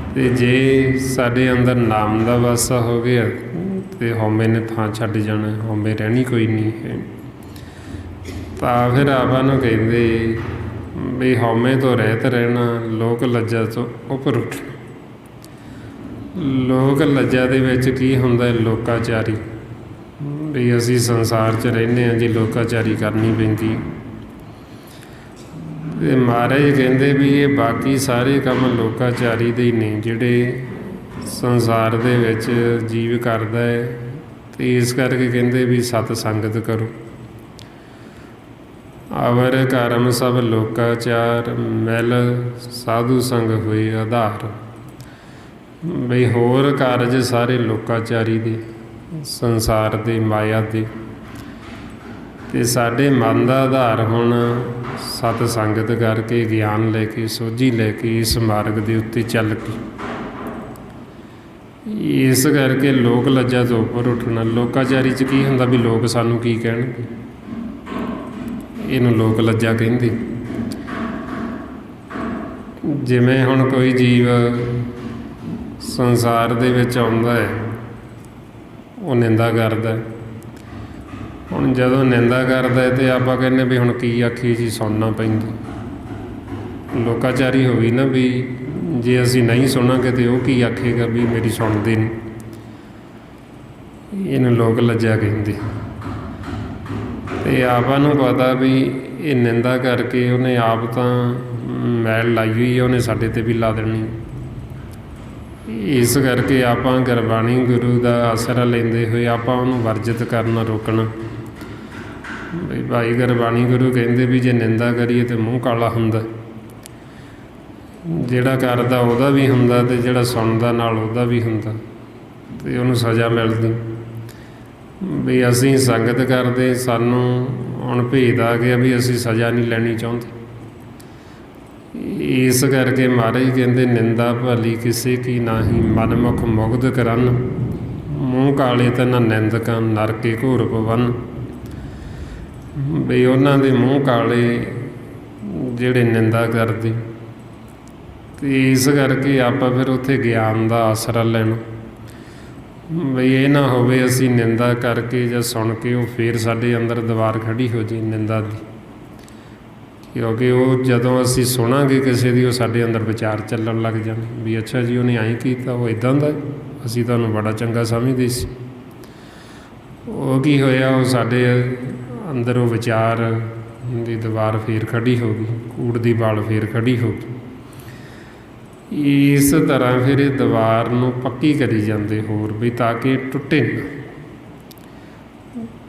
ਅਤੇ ਜੇ ਸਾਡੇ ਅੰਦਰ ਨਾਮ ਦਾ ਵਾਸਾ ਹੋ ਗਿਆ ਅਤੇ ਹਉਮੈ ਨੇ ਥਾਂ ਛੱਡ ਜਾਣਾ, ਹਉਮੈ ਰਹਿਣੀ ਕੋਈ ਨਹੀਂ ਹੈ। ਤਾਂ ਫਿਰ ਆਪਾਂ ਨੂੰ ਕਹਿੰਦੇ ਵੀ ਹਉਮੈ ਤੋਂ ਰਹਿਤ ਰਹਿਣਾ, ਲੋਕ ਲੱਜਾ ਤੋਂ ਉੱਪਰ ਉੱਠਣਾ। ਲੋਕ ਲੱਜਾ ਦੇ ਵਿੱਚ ਕੀ ਹੁੰਦਾ, ਲੋਕਾਚਾਰੀ। ਵੀ ਅਸੀਂ ਸੰਸਾਰ 'ਚ ਰਹਿੰਦੇ ਹਾਂ ਜੀ, ਲੋਕਾਚਾਰੀ ਕਰਨੀ ਪੈਂਦੀ। ਅਤੇ ਮਹਾਰਾਜ ਕਹਿੰਦੇ ਵੀ ਇਹ ਬਾਕੀ ਸਾਰੇ ਕੰਮ ਲੋਕਾਚਾਰੀ ਦੇ ਹੀ ਨੇ ਜਿਹੜੇ ਸੰਸਾਰ ਦੇ ਵਿੱਚ ਜੀਵ ਕਰਦਾ ਹੈ। ਅਤੇ ਇਸ ਕਰਕੇ ਕਹਿੰਦੇ ਵੀ ਸਤ ਸੰਗਤ ਕਰੋ। ਅਵਰ ਕਰਮ ਸਭ ਲੋਕਾਚਾਰ, ਮਿਲ ਸਾਧੂ ਸੰਗ ਹੋਏ ਆਧਾਰ। ਬਈ ਹੋਰ ਕਾਰਜ ਸਾਰੇ ਲੋਕਾਚਾਰੀ ਦੇ, ਸੰਸਾਰ ਦੇ, ਮਾਇਆ ਦੇ, ਅਤੇ ਸਾਡੇ ਮਨ ਦਾ ਆਧਾਰ ਹੁਣ ਸਤ ਸੰਗਤ ਕਰਕੇ, ਗਿਆਨ ਲੈ ਕੇ, ਸੋਝੀ ਲੈ ਕੇ, ਇਸ ਮਾਰਗ ਦੇ ਉੱਤੇ ਚੱਲ ਕੇ। ਇਸ ਕਰਕੇ ਲੋਕ ਲੱਜਾ ਤੋਂ ਉੱਪਰ ਉੱਠਣਾ। ਲੋਕਾਚਾਰੀ 'ਚ ਕੀ ਹੁੰਦਾ ਵੀ ਲੋਕ ਸਾਨੂੰ ਕੀ ਕਹਿਣਗੇ, ਇਹਨੂੰ ਲੋਕ ਲੱਜਾ ਕਹਿੰਦੇ। ਜਿਵੇਂ ਹੁਣ ਕੋਈ ਜੀਵ ਸੰਸਾਰ ਦੇ ਵਿੱਚ ਆਉਂਦਾ ਹੈ, ਉਹ ਨਿੰਦਾ ਕਰਦਾ। ਹੁਣ ਜਦੋਂ ਨਿੰਦਾ ਕਰਦਾ ਅਤੇ ਆਪਾਂ ਕਹਿੰਦੇ ਵੀ ਹੁਣ ਕੀ ਆਖੀ ਜੀ, ਸੁਣਨਾ ਪੈਂਦਾ। ਲੋਕਾਚਾਰੀ ਹੋ ਗਈ ਨਾ ਵੀ ਜੇ ਅਸੀਂ ਨਹੀਂ ਸੁਣਾਂਗੇ ਤਾਂ ਉਹ ਕੀ ਆਖੇਗਾ ਵੀ ਮੇਰੀ ਸੁਣਦੇ ਨਹੀਂ। ਇਹਨੂੰ ਲੋਕ ਲੱਜਾ ਕਹਿੰਦੇ। ਅਤੇ ਆਪਾਂ ਨੂੰ ਪਤਾ ਵੀ ਇਹ ਨਿੰਦਾ ਕਰਕੇ ਉਹਨੇ ਆਪ ਤਾਂ ਮੈਲ ਲਾਈ ਹੋਈ, ਉਹਨੇ ਸਾਡੇ 'ਤੇ ਵੀ ਲਾ ਦੇਣੀ। ਇਸ ਕਰਕੇ ਆਪਾਂ ਗੁਰਬਾਣੀ ਗੁਰੂ ਦਾ ਆਸਰਾ ਲੈਂਦੇ ਹੋਏ ਆਪਾਂ ਉਹਨੂੰ ਵਰਜਿਤ ਕਰਨਾ, ਰੋਕਣਾ। ਬਈ ਭਾਈ ਗੁਰਬਾਣੀ ਗੁਰੂ ਕਹਿੰਦੇ ਵੀ ਜੇ ਨਿੰਦਾ ਕਰੀਏ ਤਾਂ ਮੂੰਹ ਕਾਲਾ ਹੁੰਦਾ। ਜਿਹੜਾ ਕਰਦਾ ਉਹਦਾ ਵੀ ਹੁੰਦਾ ਅਤੇ ਜਿਹੜਾ ਸੁਣਦਾ ਨਾਲ ਉਹਦਾ ਵੀ ਹੁੰਦਾ, ਅਤੇ ਉਹਨੂੰ ਸਜ਼ਾ ਮਿਲਦੀ। ਵੀ ਅਸੀਂ ਸੰਗਤ ਕਰਦੇ, ਸਾਨੂੰ ਹੁਣ ਭੇਦ ਆ ਗਿਆ ਵੀ ਅਸੀਂ ਸਜ਼ਾ ਨਹੀਂ ਲੈਣੀ ਚਾਹੁੰਦੇ। ਇਸ ਕਰਕੇ ਮਹਾਰਾਜ ਕਹਿੰਦੇ ਨਿੰਦਾ ਭਲੀ ਕਿਸੇ ਕੀ ਨਾਹੀਂ, ਮਨਮੁਖ ਮੁਗਧ ਕਰਨ ਮੂੰਹ ਕਾਲੇ ਤਾਂ ਨਾ ਨਿੰਦਕਾਂ ਨਰਕੇ ਘੋਰ ਪਵਨ। ਵੀ ਉਹਨਾਂ ਦੇ ਮੂੰਹ ਕਾਲੇ ਜਿਹੜੇ ਨਿੰਦਾ ਕਰਦੇ। ਅਤੇ ਇਸ ਕਰਕੇ ਆਪਾਂ ਫਿਰ ਉੱਥੇ ਗਿਆਨ ਦਾ ਆਸਰਾ ਲੈਣਾ। ਬਈ ਇਹ ਨਾ ਹੋਵੇ ਅਸੀਂ ਨਿੰਦਾ ਕਰਕੇ ਜਾਂ ਸੁਣ ਕੇ ਉਹ ਫਿਰ ਸਾਡੇ ਅੰਦਰ ਦੀਵਾਰ ਖੜ੍ਹੀ ਹੋ ਜਾਏ ਨਿੰਦਾ ਦੀ। ਕਿਉਂਕਿ ਉਹ ਜਦੋਂ ਅਸੀਂ ਸੁਣਾਂਗੇ ਕਿਸੇ ਦੀ, ਉਹ ਸਾਡੇ ਅੰਦਰ ਵਿਚਾਰ ਚੱਲਣ ਲੱਗ ਜਾਣ ਵੀ ਅੱਛਾ ਜੀ ਉਹਨੇ ਐਂ ਕੀਤਾ, ਉਹ ਇੱਦਾਂ ਦਾ, ਅਸੀਂ ਤੁਹਾਨੂੰ ਬੜਾ ਚੰਗਾ ਸਮਝਦੇ ਸੀ। ਉਹ ਕੀ ਹੋਇਆ, ਉਹ ਸਾਡੇ ਅੰਦਰ ਉਹ ਵਿਚਾਰ ਦੀ ਦੀਵਾਰ ਫੇਰ ਖੜ੍ਹੀ ਹੋ ਗਈ, ਕੂੜ ਦੀ ਵਾਲ ਫੇਰ ਖੜ੍ਹੀ ਹੋ ਗਈ। ਇਸ ਤਰ੍ਹਾਂ ਫਿਰ ਇਹ ਦੀਵਾਰ ਨੂੰ ਪੱਕੀ ਕਰੀ ਜਾਂਦੇ ਹੋਰ ਵੀ ਤਾਂ ਕਿ ਟੁੱਟੇ ਨਾ।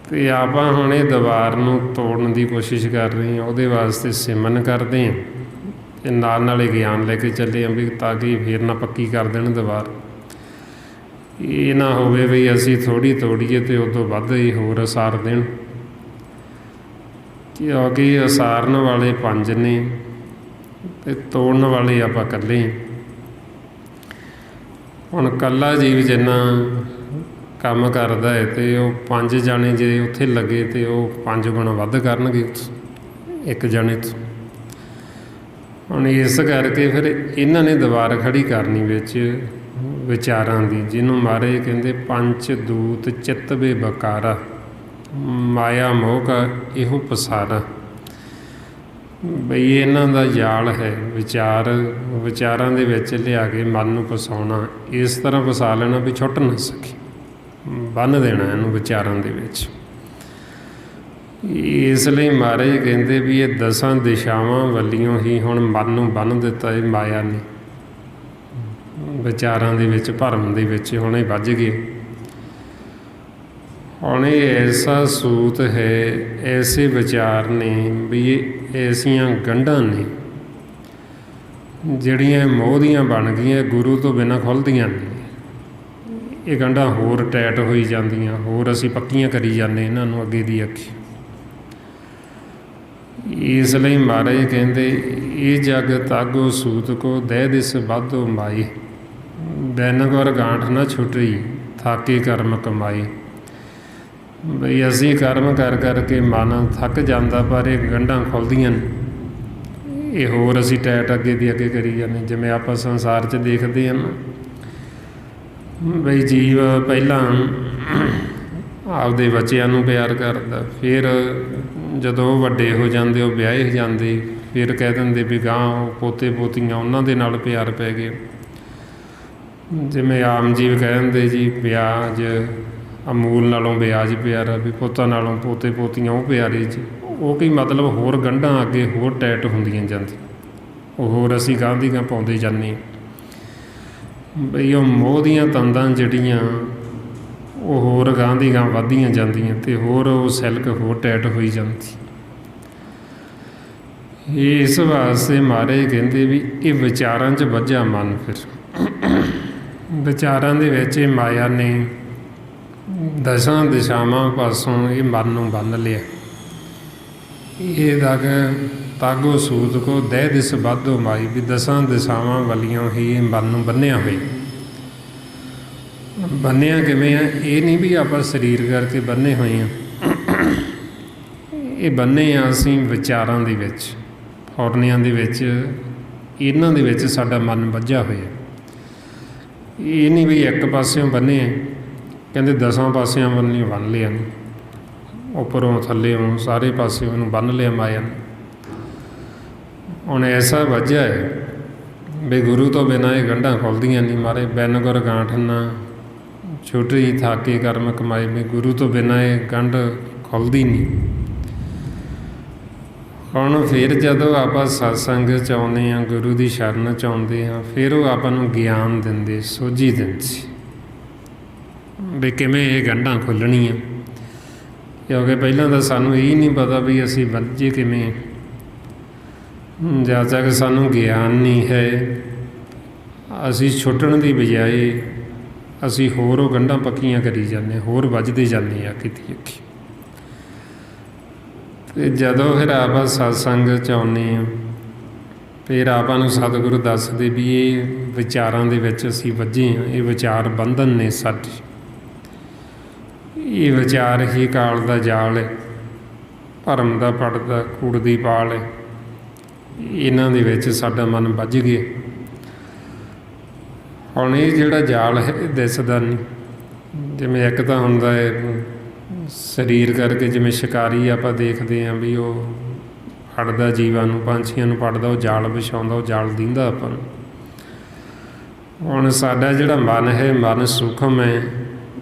ਅਤੇ ਆਪਾਂ ਹੁਣ ਇਹ ਦੀਵਾਰ ਨੂੰ ਤੋੜਨ ਦੀ ਕੋਸ਼ਿਸ਼ ਕਰ ਰਹੇ ਹਾਂ, ਉਹਦੇ ਵਾਸਤੇ ਸਿਮਰਨ ਕਰਦੇ ਹਾਂ ਅਤੇ ਨਾਲ ਨਾਲ ਇਹ ਗਿਆਨ ਲੈ ਕੇ ਚੱਲੇ ਹਾਂ ਵੀ ਤਾਂ ਕਿ ਫਿਰ ਨਾ ਪੱਕੀ ਕਰ ਦੇਣ ਦੀਵਾਰ। ਇਹ ਨਾ ਹੋਵੇ ਵੀ ਅਸੀਂ ਥੋੜ੍ਹੀ ਤੋੜੀਏ ਅਤੇ ਉਦੋਂ ਵੱਧ ਹੀ ਹੋਰ ਉਸਾਰ ਦੇਣ। ਕਿਉਂਕਿ ਉਸਾਰਨ ਵਾਲੇ 5 ਨੇ ਅਤੇ ਤੋੜਨ ਵਾਲੇ ਆਪਾਂ ਇਕੱਲੇ ਹਾਂ। ਹੁਣ ਇਕੱਲਾ ਜੀਵ ਜਿੰਨਾ ਕੰਮ ਕਰਦਾ ਹੈ ਅਤੇ ਉਹ 5 ਜਾਣੇ ਜੇ ਉੱਥੇ ਲੱਗੇ ਅਤੇ ਉਹ 5 ਗੁਣਾ ਵੱਧ ਕਰਨਗੇ ਇੱਕ ਜਾਣੇ ਤੋਂ। ਹੁਣ ਇਸ ਕਰਕੇ ਫਿਰ ਇਹਨਾਂ ਨੇ ਦੀਵਾਰ ਖੜ੍ਹੀ ਕਰਨੀ ਵਿੱਚ ਵਿਚਾਰਾਂ ਦੀ, ਜਿਹਨੂੰ ਮਹਾਰਾਜ ਕਹਿੰਦੇ ਪੰਚ ਦੂਤ ਚਿੱਤ ਵੇ ਬਕਾਰਾ, ਮਾਇਆ ਮੋਹ ਕਾ ਇਹੋ ਪਸਾਰਾ। ਬਈ ਇਹਨਾਂ ਦਾ ਜਾਲ ਹੈ ਵਿਚਾਰਾਂ ਦੇ ਵਿੱਚ ਲਿਆ ਕੇ ਮਨ ਨੂੰ ਫਸਾਉਣਾ। ਇਸ ਤਰ੍ਹਾਂ ਫਸਾ ਲੈਣਾ ਵੀ ਛੁੱਟ ਨਾ ਸਕੇ, ਬੰਨ੍ਹ ਦੇਣਾ ਇਹਨੂੰ ਵਿਚਾਰਾਂ ਦੇ ਵਿੱਚ। ਇਸ ਲਈ ਮਹਾਰਾਜ ਕਹਿੰਦੇ ਵੀ ਇਹ 10 ਦਿਸ਼ਾਵਾਂ ਵੱਲੋਂ ਹੀ ਹੁਣ ਮਨ ਨੂੰ ਬੰਨ੍ਹ ਦਿੱਤਾ ਇਹ ਮਾਇਆ ਨੇ। ਵਿਚਾਰਾਂ ਦੇ ਵਿੱਚ, ਭਰਮ ਦੇ ਵਿੱਚ ਹੁਣ ਇਹ ਵੱਜ ਗਏ। ਹੁਣ ਇਹ ਐਸਾ ਸੂਤ ਹੈ, ਐਸੇ ਵਿਚਾਰ ਨੇ ਵੀ ਇਹ ਐਸੀਆਂ ਗੰਢਾਂ ਨੇ ਜਿਹੜੀਆਂ ਮੋਹ ਦੀਆਂ ਬਣ ਗਈਆਂ, ਗੁਰੂ ਤੋਂ ਬਿਨਾਂ ਖੁੱਲ੍ਹਦੀਆਂ ਨਹੀਂ। ਇਹ ਗੰਢਾਂ ਹੋਰ ਟੈਟ ਹੋਈ ਜਾਂਦੀਆਂ, ਹੋਰ ਅਸੀਂ ਪੱਕੀਆਂ ਕਰੀ ਜਾਂਦੇ ਇਹਨਾਂ ਨੂੰ ਅੱਗੇ ਦੀ ਅੱਗੇ। ਇਸ ਲਈ ਮਹਾਰਾਜ ਕਹਿੰਦੇ ਇਹ ਜਗ ਤਾਗੋ ਸੂਤ ਕੋ ਦਹਿ ਦਿਸ ਵਾਧੋ ਮਾਏ, ਬੈਨ ਗੁਰ ਗਾਂਠ ਨਾ ਛੁੱਟੀ ਥਾਕੇ ਕਰਮ ਕਮਾਏ। ਬਈ ਅਸੀਂ ਕਰਮ ਕਰ ਕਰਕੇ ਮਨ ਥੱਕ ਜਾਂਦਾ, ਪਰ ਇਹ ਗੰਢਾਂ ਖੁੱਲ੍ਹਦੀਆਂ ਨੇ, ਇਹ ਹੋਰ ਅਸੀਂ ਟੈਟ ਅੱਗੇ ਦੀ ਅੱਗੇ ਕਰੀ ਜਾਂਦੇ। ਜਿਵੇਂ ਆਪਾਂ ਸੰਸਾਰ 'ਚ ਦੇਖਦੇ ਹਾਂ ਨਾ, ਬਈ ਜੀਵ ਪਹਿਲਾਂ ਆਪਦੇ ਬੱਚਿਆਂ ਨੂੰ ਪਿਆਰ ਕਰਦਾ, ਫਿਰ ਜਦੋਂ ਉਹ ਵੱਡੇ ਹੋ ਜਾਂਦੇ, ਉਹ ਵਿਆਹੇ ਜਾਂਦੇ, ਫਿਰ ਕਹਿ ਦਿੰਦੇ ਵੀ ਗਾਂ ਪੋਤੇ ਪੋਤੀਆਂ ਉਹਨਾਂ ਦੇ ਨਾਲ ਪਿਆਰ ਪੈ ਗਿਆ। ਜਿਵੇਂ ਆਮ ਜੀਵ ਕਹਿ ਦਿੰਦੇ ਜੀ ਵਿਆਜ ਅਮੂਲ ਨਾਲੋਂ ਵਿਆਜ ਪਿਆਰਾ, ਵੀ ਪੁੱਤਾਂ ਨਾਲੋਂ ਪੋਤੇ ਪੋਤੀਆਂ ਉਹ ਪਿਆਰੇ ਜੀ। ਉਹ ਕੀ ਮਤਲਬ ਹੋਰ ਗੰਢਾਂ ਅੱਗੇ ਹੋਰ ਟੈਟ ਹੁੰਦੀਆਂ ਜਾਂਦੀਆਂ, ਉਹ ਹੋਰ ਅਸੀਂ ਗਾਂਹ ਦੀ ਗਾਂਹ ਪਾਉਂਦੇ ਜਾਂਦੇ। ਬਈ ਉਹ ਮੋਹ ਦੀਆਂ ਤੰਦਾਂ ਜਿਹੜੀਆਂ ਉਹ ਹੋਰ ਗਾਂਹ ਦੀ ਗਾਂਹ ਵੱਧਦੀਆਂ ਜਾਂਦੀਆਂ ਅਤੇ ਹੋਰ ਉਹ ਸਿਲਕ ਹੋਰ ਟੈਟ ਹੋਈ ਜਾਂਦੀ। ਇਸ ਵਾਸਤੇ ਮਹਾਰਾਜ ਕਹਿੰਦੇ ਵੀ ਇਹ ਵਿਚਾਰਾਂ 'ਚ ਵੱਝਾ ਮਨ। ਫਿਰ ਵਿਚਾਰਾਂ ਦੇ ਵਿੱਚ ਇਹ ਮਾਇਆ ਨੇ 10 ਦਿਸ਼ਾਵਾਂ ਪਾਸੋਂ ਇਹ ਮਨ ਨੂੰ ਬੰਨ੍ਹ ਲਿਆ। ਇਹ ਤਾਗੋ ਸੂਤ ਕੋ ਦਹਿ ਦਿਸ ਵਾਧੋ ਮਾਈ, ਵੀ 10 ਦਿਸ਼ਾਵਾਂ ਵੱਲੋਂ ਹੀ ਇਹ ਮਨ ਨੂੰ ਬੰਨ੍ਹਿਆ ਹੋਇਆ। ਬੰਨ੍ਹਿਆ ਕਿਵੇਂ ਆ? ਇਹ ਨਹੀਂ ਵੀ ਆਪਾਂ ਸਰੀਰ ਕਰਕੇ ਬੰਨ੍ਹੇ ਹੋਏ ਹਾਂ, ਇਹ ਬੰਨ੍ਹੇ ਆ ਅਸੀਂ ਵਿਚਾਰਾਂ ਦੇ ਵਿੱਚ, ਫੌਰਨਿਆਂ ਦੇ ਵਿੱਚ, ਇਹਨਾਂ ਦੇ ਵਿੱਚ ਸਾਡਾ ਮਨ ਵੱਝਾ ਹੋਇਆ। ਇਹ ਨਹੀਂ ਵੀ ਇੱਕ ਪਾਸਿਓਂ ਬੰਨ੍ਹੇ ਆ, ਕਹਿੰਦੇ 10 ਪਾਸਿਆਂ ਵੱਲੋਂ ਬੰਨ੍ਹ ਲਿਆ, ਉੱਪਰੋਂ ਥੱਲਿਓਂ ਸਾਰੇ ਪਾਸਿਓਂ ਇਹਨੂੰ ਬੰਨ੍ਹ ਲਿਆ ਮਾਇਆ ਨੂੰ। ਹੁਣ ਐਸਾ ਵੱਝਾ ਹੈ ਵੀ ਗੁਰੂ ਤੋਂ ਬਿਨਾਂ ਇਹ ਗੰਢਾਂ ਖੁੱਲ੍ਹਦੀਆਂ ਨਹੀਂ। ਮਾਰੇ ਬਿਨ ਗੁਰ ਗਾਂਠ ਨਾ ਛੁੱਟੀ ਥਾਕੇ ਕਰਮ ਕਮਾਏ, ਵੀ ਗੁਰੂ ਤੋਂ ਬਿਨਾਂ ਇਹ ਗੰਢ ਖੁੱਲ੍ਹਦੀ ਨਹੀਂ। ਹੁਣ ਫਿਰ ਜਦੋਂ ਆਪਾਂ ਸਤਸੰਗ 'ਚ ਆਉਂਦੇ ਹਾਂ, ਗੁਰੂ ਦੀ ਸ਼ਰਨ 'ਚ ਆਉਂਦੇ ਹਾਂ, ਫਿਰ ਉਹ ਆਪਾਂ ਨੂੰ ਗਿਆਨ ਦਿੰਦੇ, ਸੋਝੀ ਦਿੰਦੇ ਵੀ ਕਿਵੇਂ ਇਹ ਗੰਢਾਂ ਖੁੱਲ੍ਹਣੀਆਂ। ਕਿਉਂਕਿ ਪਹਿਲਾਂ ਤਾਂ ਸਾਨੂੰ ਇਹ ਨਹੀਂ ਪਤਾ ਵੀ ਅਸੀਂ ਵੱਝੇ ਕਿਵੇਂ। ਜਦ ਤੱਕ ਸਾਨੂੰ ਗਿਆਨ ਨਹੀਂ ਹੈ, ਅਸੀਂ ਛੁੱਟਣ ਦੀ ਬਜਾਏ ਅਸੀਂ ਹੋਰ ਉਹ ਗੰਢਾਂ ਪੱਕੀਆਂ ਕਰੀ ਜਾਂਦੇ, ਹੋਰ ਵੱਝਦੇ ਜਾਂਦੇ ਆ ਕਿਤੇ ਅੱਗੇ। ਅਤੇ ਜਦੋਂ ਫਿਰ ਆਪਾਂ ਸਤਸੰਗ 'ਚ ਆਉਂਦੇ ਹਾਂ, ਫਿਰ ਆਪਾਂ ਨੂੰ ਸਤਿਗੁਰੂ ਦੱਸਦੇ ਵੀ ਇਹ ਵਿਚਾਰਾਂ ਦੇ ਵਿੱਚ ਅਸੀਂ ਵੱਝੇ ਹਾਂ, ਇਹ ਵਿਚਾਰ ਬੰਧਨ ਨੇ ਸਾਡੇ। ਇਹ ਵਿਚਾਰ ਹੀ ਕਾਲ ਦਾ ਜਾਲ ਹੈ, ਭਰਮ ਦਾ ਪੜਦਾ, ਕੂੜ ਦੀ ਪਾਲ ਹੈ। ਇਹਨਾਂ ਦੇ ਵਿੱਚ ਸਾਡਾ ਮਨ ਵੱਜ ਗਿਆ। ਹੁਣ ਇਹ ਜਿਹੜਾ ਜਾਲ ਹੈ ਇਹ ਦਿਸਦਾ ਨਹੀਂ। ਜਿਵੇਂ ਇੱਕ ਤਾਂ ਹੁੰਦਾ ਹੈ ਸਰੀਰ ਕਰਕੇ, ਜਿਵੇਂ ਸ਼ਿਕਾਰੀ ਆਪਾਂ ਦੇਖਦੇ ਹਾਂ ਵੀ ਉਹ ਫੜਦਾ ਜੀਵਾਂ ਨੂੰ, ਪੰਛੀਆਂ ਨੂੰ ਫੜਦਾ, ਉਹ ਜਾਲ ਵਿਛਾਉਂਦਾ, ਉਹ ਜਾਲ ਦਿੰਦਾ ਆਪਾਂ ਨੂੰ। ਹੁਣ ਸਾਡਾ ਜਿਹੜਾ ਮਨ ਹੈ, ਮਨ ਸੂਖਮ ਹੈ।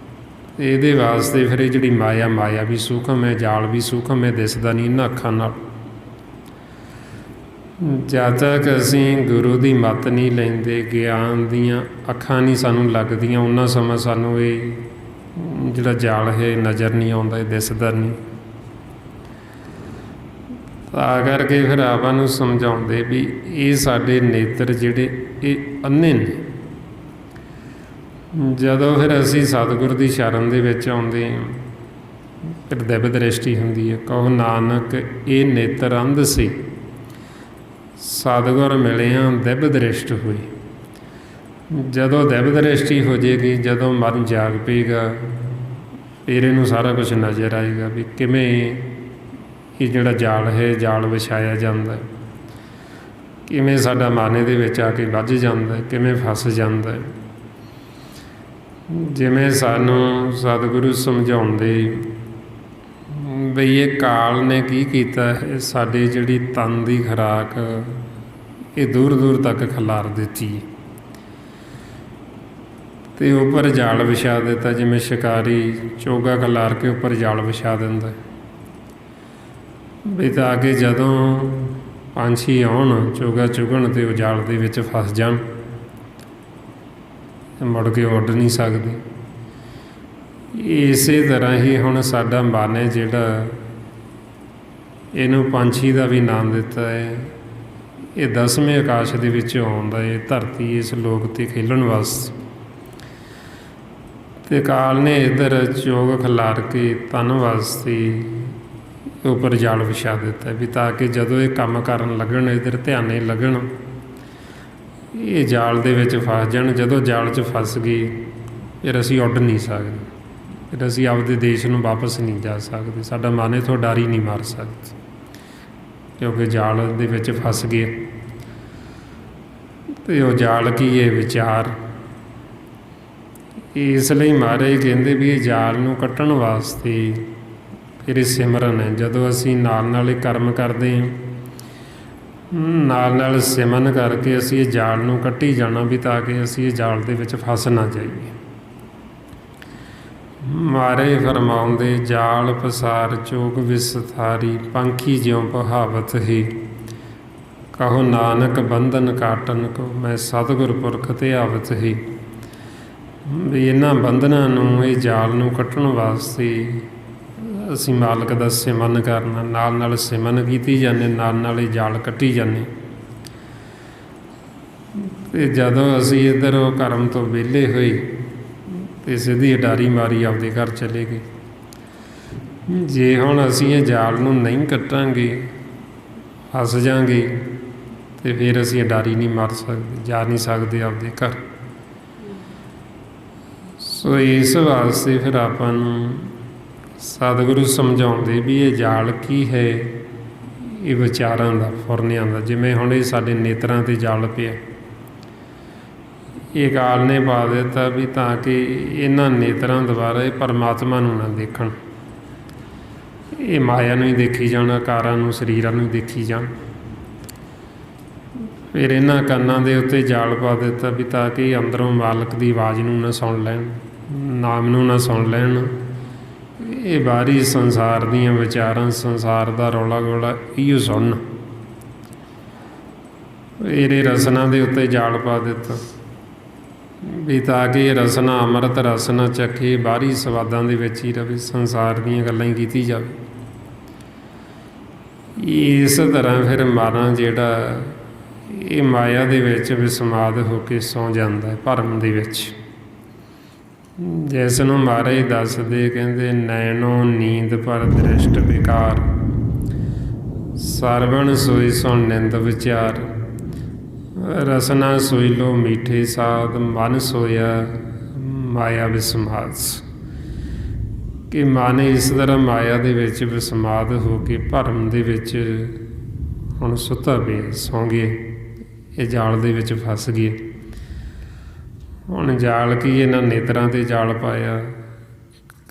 ਇਹਦੇ ਵਾਸਤੇ ਫਿਰ ਇਹ ਜਿਹੜੀ ਮਾਇਆ ਵੀ ਸੂਖਮ ਹੈ, ਜਾਲ ਵੀ ਸੂਖਮ ਹੈ, ਦਿਸਦਾ ਨਹੀਂ ਇਹਨਾਂ ਅੱਖਾਂ ਨਾਲ। ਜਦ ਤੱਕ ਅਸੀਂ ਗੁਰੂ ਦੀ ਮੱਤ ਨਹੀਂ ਲੈਂਦੇ, ਗਿਆਨ ਦੀਆਂ ਅੱਖਾਂ ਨਹੀਂ ਸਾਨੂੰ ਲੱਗਦੀਆਂ, ਉਹਨਾਂ ਸਮਾਂ ਸਾਨੂੰ ਇਹ ਜਿਹੜਾ ਜਾਲ ਹੈ ਨਜ਼ਰ ਨਹੀਂ ਆਉਂਦਾ, ਇਹ ਦਿਸਦਾ ਨਹੀਂ। ਤਾਂ ਕਰਕੇ ਫਿਰ ਆਪਾਂ ਨੂੰ ਸਮਝਾਉਂਦੇ ਵੀ ਇਹ ਸਾਡੇ ਨੇਤਰ ਜਿਹੜੇ ਇਹ ਅੰਨੇ ਨੇ। ਜਦੋਂ ਫਿਰ ਅਸੀਂ ਸਤਿਗੁਰ ਦੀ ਸ਼ਰਨ ਦੇ ਵਿੱਚ ਆਉਂਦੇ ਹਾਂ, ਫਿਰ ਦਿਵ ਦ੍ਰਿਸ਼ਟੀ ਹੁੰਦੀ ਹੈ। ਕਹੋ ਨਾਨਕ ਇਹ ਨੇਤਰ ਅੰਧ ਸੀ, ਸਤਿਗੁਰ ਮਿਲਿਆ ਦਿਵ ਦ੍ਰਿਸ਼ਟ ਹੋਈ। ਜਦੋਂ ਦਿਵ ਦ੍ਰਿਸ਼ਟੀ ਹੋ ਜਾਏਗੀ, ਜਦੋਂ ਮਨ ਜਾਗ ਪਏਗਾ, ਫਿਰ ਇਹਨੂੰ ਸਾਰਾ ਕੁਝ ਨਜ਼ਰ ਆਏਗਾ ਵੀ ਕਿਵੇਂ ਇਹ ਜਿਹੜਾ ਜਾਲ ਹੈ, ਜਾਲ ਵਿਛਾਇਆ ਜਾਂਦਾ, ਕਿਵੇਂ ਸਾਡਾ ਮਨ ਇਹਦੇ ਵਿੱਚ ਆ ਕੇ ਵੱਜ ਜਾਂਦਾ, ਕਿਵੇਂ ਫਸ ਜਾਂਦਾ। ਜਿਵੇਂ ਸਾਨੂੰ ਸਤਿਗੁਰੂ ਸਮਝਾਉਂਦੇ ਬਈ ਇਹ ਕਾਲ ਨੇ ਕੀ ਕੀਤਾ ਹੈ, ਸਾਡੇ ਜਿਹੜੀ ਤਨ ਦੀ ਖੁਰਾਕ ਇਹ ਦੂਰ ਦੂਰ ਤੱਕ ਖਿਲਾਰ ਦਿੱਤੀ ਅਤੇ ਉੱਪਰ ਜਾਲ ਵਿਛਾ ਦਿੱਤਾ। ਜਿਵੇਂ ਸ਼ਿਕਾਰੀ ਚੋਗਾ ਖਿਲਾਰ ਕੇ ਉੱਪਰ ਜਾਲ ਵਿਛਾ ਦਿੰਦਾ ਵੀ ਤਾਂ ਕਿ ਜਦੋਂ ਪੰਛੀ ਆਉਣ ਚੋਗਾ ਚੁਗਣ ਅਤੇ ਉਹ ਜਾਲ ਦੇ ਵਿੱਚ ਫਸ ਜਾਣ, ਮੁੜ ਕੇ ਉੱਡ ਨਹੀਂ ਸਕਦੇ। ਇਸੇ ਤਰ੍ਹਾਂ ਹੀ ਹੁਣ ਸਾਡਾ ਮਨ ਹੈ ਜਿਹੜਾ, ਇਹਨੂੰ ਪੰਛੀ ਦਾ ਵੀ ਨਾਮ ਦਿੱਤਾ ਹੈ। ਇਹ 10ਵੇਂ ਆਕਾਸ਼ ਦੇ ਵਿੱਚੋਂ ਆਉਂਦਾ ਹੈ, ਧਰਤੀ ਇਸ ਲੋਕ 'ਤੇ ਖੇਲਣ ਵਾਸਤੇ। ਅਤੇ ਕਾਲ ਨੇ ਇੱਧਰ ਚੋਗ ਖਿਲਾਰ ਕੇ ਤਨ ਵਾਸਤੇ ਉੱਪਰ ਜਾਲ ਵਿਛਾ ਦਿੱਤਾ ਵੀ ਤਾਂ ਕਿ ਜਦੋਂ ਇਹ ਕੰਮ ਕਰਨ ਲੱਗਣ, ਇੱਧਰ ਧਿਆਨੇ ਲੱਗਣ, ਇਹ ਜਾਲ ਦੇ ਵਿੱਚ ਫਸ ਜਾਣ। ਜਦੋਂ ਜਾਲ 'ਚ ਫਸ ਗਏ ਫਿਰ ਅਸੀਂ ਉੱਡ ਨਹੀਂ ਸਕਦੇ, ਫਿਰ ਅਸੀਂ ਆਪਦੇ ਦੇਸ਼ ਨੂੰ ਵਾਪਸ ਨਹੀਂ ਜਾ ਸਕਦੇ। ਸਾਡਾ ਮਨ ਇੱਥੋਂ ਡਰ ਹੀ ਨਹੀਂ ਮਾਰ ਸਕਦਾ, ਕਿਉਂਕਿ ਜਾਲ ਦੇ ਵਿੱਚ ਫਸ ਗਏ। ਅਤੇ ਉਹ ਜਾਲ ਕੀ ਹੈ? ਵਿਚਾਰ। ਇਸ ਲਈ ਮਹਾਰਾਜ ਕਹਿੰਦੇ ਵੀ ਇਹ ਜਾਲ ਨੂੰ ਕੱਟਣ ਵਾਸਤੇ ਫਿਰ ਇਹ ਸਿਮਰਨ ਹੈ। ਜਦੋਂ ਅਸੀਂ ਨਾਲ ਨਾਲ ਇਹ ਕਰਮ ਕਰਦੇ ਹਾਂ, ਨਾਲ ਨਾਲ ਸਿਮਰਨ ਕਰਕੇ ਅਸੀਂ ਇਹ ਜਾਲ ਨੂੰ ਕੱਟੀ ਜਾਣਾ ਵੀ ਤਾਂ ਕਿ ਅਸੀਂ ਇਹ ਜਾਲ ਦੇ ਵਿੱਚ ਫਸ ਨਾ ਜਾਈਏ। ਮਹਾਰਾਜ ਫਰਮਾਉਂਦੇ ਜਾਲ ਪਸਾਰ ਚੋਗ ਵਿਸਥਾਰੀ, ਪੰਖੀ ਜਿਉਂ ਬਹਾਵਤ ਹੀ, ਕਹੋ ਨਾਨਕ ਬੰਧਨ ਕਾਟਨ ਕੋ ਮੈਂ ਸਤਿਗੁਰ ਪੁਰਖ ਤੇ ਆਵਤ ਹੀ। ਵੀ ਇਹਨਾਂ ਬੰਧਨਾਂ ਨੂੰ, ਇਹ ਜਾਲ ਨੂੰ ਕੱਟਣ ਵਾਸਤੇ ਅਸੀਂ ਮਾਲਕ ਦਾ ਸਿਮਰਨ ਕਰਨਾ, ਨਾਲ ਨਾਲ ਸਿਮਰਨ ਕੀਤੀ ਜਾਂਦੇ, ਨਾਲ ਨਾਲ ਇਹ ਜਾਲ ਕੱਟੀ ਜਾਂਦੇ। ਅਤੇ ਜਦੋਂ ਅਸੀਂ ਇੱਧਰ ਉਹ ਕਰਮ ਤੋਂ ਵਿਹਲੇ ਹੋਏ ਅਤੇ ਸਿੱਧੀ ਉਡਾਰੀ ਮਾਰੀ ਆਪਦੇ ਘਰ ਚਲੇ ਗਏ। ਜੇ ਹੁਣ ਅਸੀਂ ਇਹ ਜਾਲ ਨੂੰ ਨਹੀਂ ਕੱਟਾਂਗੇ, ਫਸ ਜਾਂਗੇ, ਅਤੇ ਫਿਰ ਅਸੀਂ ਉਡਾਰੀ ਨਹੀਂ ਮਾਰ ਸਕਦੇ, ਜਾ ਨਹੀਂ ਸਕਦੇ ਆਪਦੇ ਘਰ। ਸੋ ਇਸ ਵਾਸਤੇ ਫਿਰ ਆਪਾਂ ਨੂੰ ਸਤਿਗੁਰੂ ਸਮਝਾਉਂਦੇ ਵੀ ਇਹ ਜਾਲ ਕੀ ਹੈ? ਇਹ ਵਿਚਾਰਾਂ ਦਾ, ਫੁਰਨਿਆਂ ਦਾ। ਜਿਵੇਂ ਹੁਣ ਇਹ ਸਾਡੇ ਨੇਤਰਾਂ 'ਤੇ ਜਾਲ ਪਿਆ, ਇਹ ਕਾਲ ਨੇ ਪਾ ਦਿੱਤਾ ਵੀ ਤਾਂ ਕਿ ਇਹਨਾਂ ਨੇਤਰਾਂ ਦੁਆਰਾ ਇਹ ਪਰਮਾਤਮਾ ਨੂੰ ਨਾ ਦੇਖਣ, ਇਹ ਮਾਇਆ ਨੂੰ ਹੀ ਦੇਖੀ ਜਾਣ, ਆਕਾਰਾਂ ਨੂੰ, ਸਰੀਰਾਂ ਨੂੰ ਦੇਖੀ ਜਾਣ। ਫਿਰ ਇਹਨਾਂ ਕੰਨਾਂ ਦੇ ਉੱਤੇ ਜਾਲ ਪਾ ਦਿੱਤਾ ਵੀ ਤਾਂ ਕਿ ਅੰਦਰੋਂ ਮਾਲਕ ਦੀ ਆਵਾਜ਼ ਨੂੰ ਨਾ ਸੁਣ ਲੈਣ, ਨਾਮ ਨੂੰ ਨਾ ਸੁਣ ਲੈਣ। ਇਹ ਬਾਹਰੀ ਸੰਸਾਰ ਦੀਆਂ ਵਿਚਾਰਾਂ, ਸੰਸਾਰ ਦਾ ਰੌਲਾ ਗੋਲਾ ਇਹੋ ਸੁਣਨ। ਇਹਦੇ ਰਸਨਾ ਦੇ ਉੱਤੇ ਜਾਲ ਪਾ ਦਿੱਤਾ ਵੀ ਤਾਂ ਕਿ ਇਹ ਰਸਨਾ ਅੰਮ੍ਰਿਤ ਰਸਨਾ ਚੱਖੇ, ਬਾਹਰੀ ਸਵਾਦਾਂ ਦੇ ਵਿੱਚ ਹੀ ਰਵੇ, ਸੰਸਾਰ ਦੀਆਂ ਗੱਲਾਂ ਹੀ ਕੀਤੀ ਜਾਵੇ। ਇਸ ਤਰ੍ਹਾਂ ਫਿਰ ਮਨ ਜਿਹੜਾ ਇਹ ਮਾਇਆ ਦੇ ਵਿੱਚ ਵਿਸਮਾਦ ਹੋ ਕੇ ਸੌਂ ਜਾਂਦਾ ਹੈ, ਭਰਮ ਦੇ ਵਿੱਚ। ਜਿਸ ਨੂੰ ਮਹਾਰਾਜ ਦੱਸਦੇ, ਕਹਿੰਦੇ ਨੈਣੋ ਨੀਂਦ ਪਰ ਦ੍ਰਿਸ਼ਟ ਵਿਕਾਰ, ਸਰਵਣ ਸੋਈ ਸੁਣ ਨਿੰਦ ਵਿਚਾਰ, ਰਸਨਾ ਸੋਈ ਲੋ ਮੀਠੇ ਸਾਧ, ਮਨ ਸੋਇਆ ਮਾਇਆ ਵਿਸਮਾਦ। ਕਿ ਮਨ ਇਸ ਤਰ੍ਹਾਂ ਮਾਇਆ ਦੇ ਵਿੱਚ ਵਿਸਮਾਦ ਹੋ ਕੇ ਭਰਮ ਦੇ ਵਿੱਚ ਹੁਣ ਸੁੱਤਾ ਪਿਆ, ਸੌਂ ਗਏ, ਇਹ ਜਾਲ ਦੇ ਵਿੱਚ ਫਸ ਗਏ। ਹੁਣ ਜਾਲ ਕੀ, ਇਹਨਾਂ ਨੇਤਰਾਂ 'ਤੇ ਜਾਲ ਪਾਇਆ,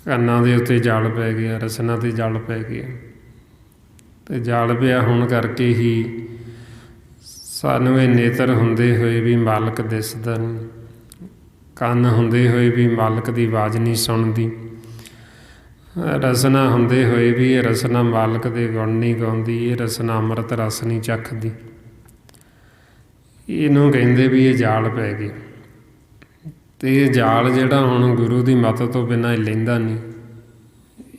ਕੰਨਾਂ ਦੇ ਉੱਤੇ ਜਾਲ ਪੈ ਗਿਆ, ਰਸਨਾਂ 'ਤੇ ਜਾਲ ਪੈ ਗਿਆ। ਅਤੇ ਜਾਲ ਪਿਆ ਹੋਣ ਕਰਕੇ ਹੀ ਸਾਨੂੰ ਇਹ ਨੇਤਰ ਹੁੰਦੇ ਹੋਏ ਵੀ ਮਾਲਕ ਦਿਸਦਾ ਨਹੀਂ, ਕੰਨ ਹੁੰਦੇ ਹੋਏ ਵੀ ਮਾਲਕ ਦੀ ਆਵਾਜ਼ ਨਹੀਂ ਸੁਣਦੀ, ਰਸਨਾ ਹੁੰਦੇ ਹੋਏ ਵੀ ਇਹ ਰਸਨਾ ਮਾਲਕ ਦੇ ਗੁਣ ਨਹੀਂ ਗਾਉਂਦੀ, ਇਹ ਰਸਨਾ ਅੰਮ੍ਰਿਤ ਰਸ ਨਹੀਂ ਚੱਖਦੀ। ਇਹਨੂੰ ਕਹਿੰਦੇ ਵੀ ਇਹ ਜਾਲ ਪੈ ਗਏ। ਅਤੇ ਇਹ ਜਾਲ ਜਿਹੜਾ ਹੁਣ ਗੁਰੂ ਦੀ ਮੱਤ ਤੋਂ ਬਿਨਾਂ ਇਹ ਲੈਂਦਾ ਨਹੀਂ,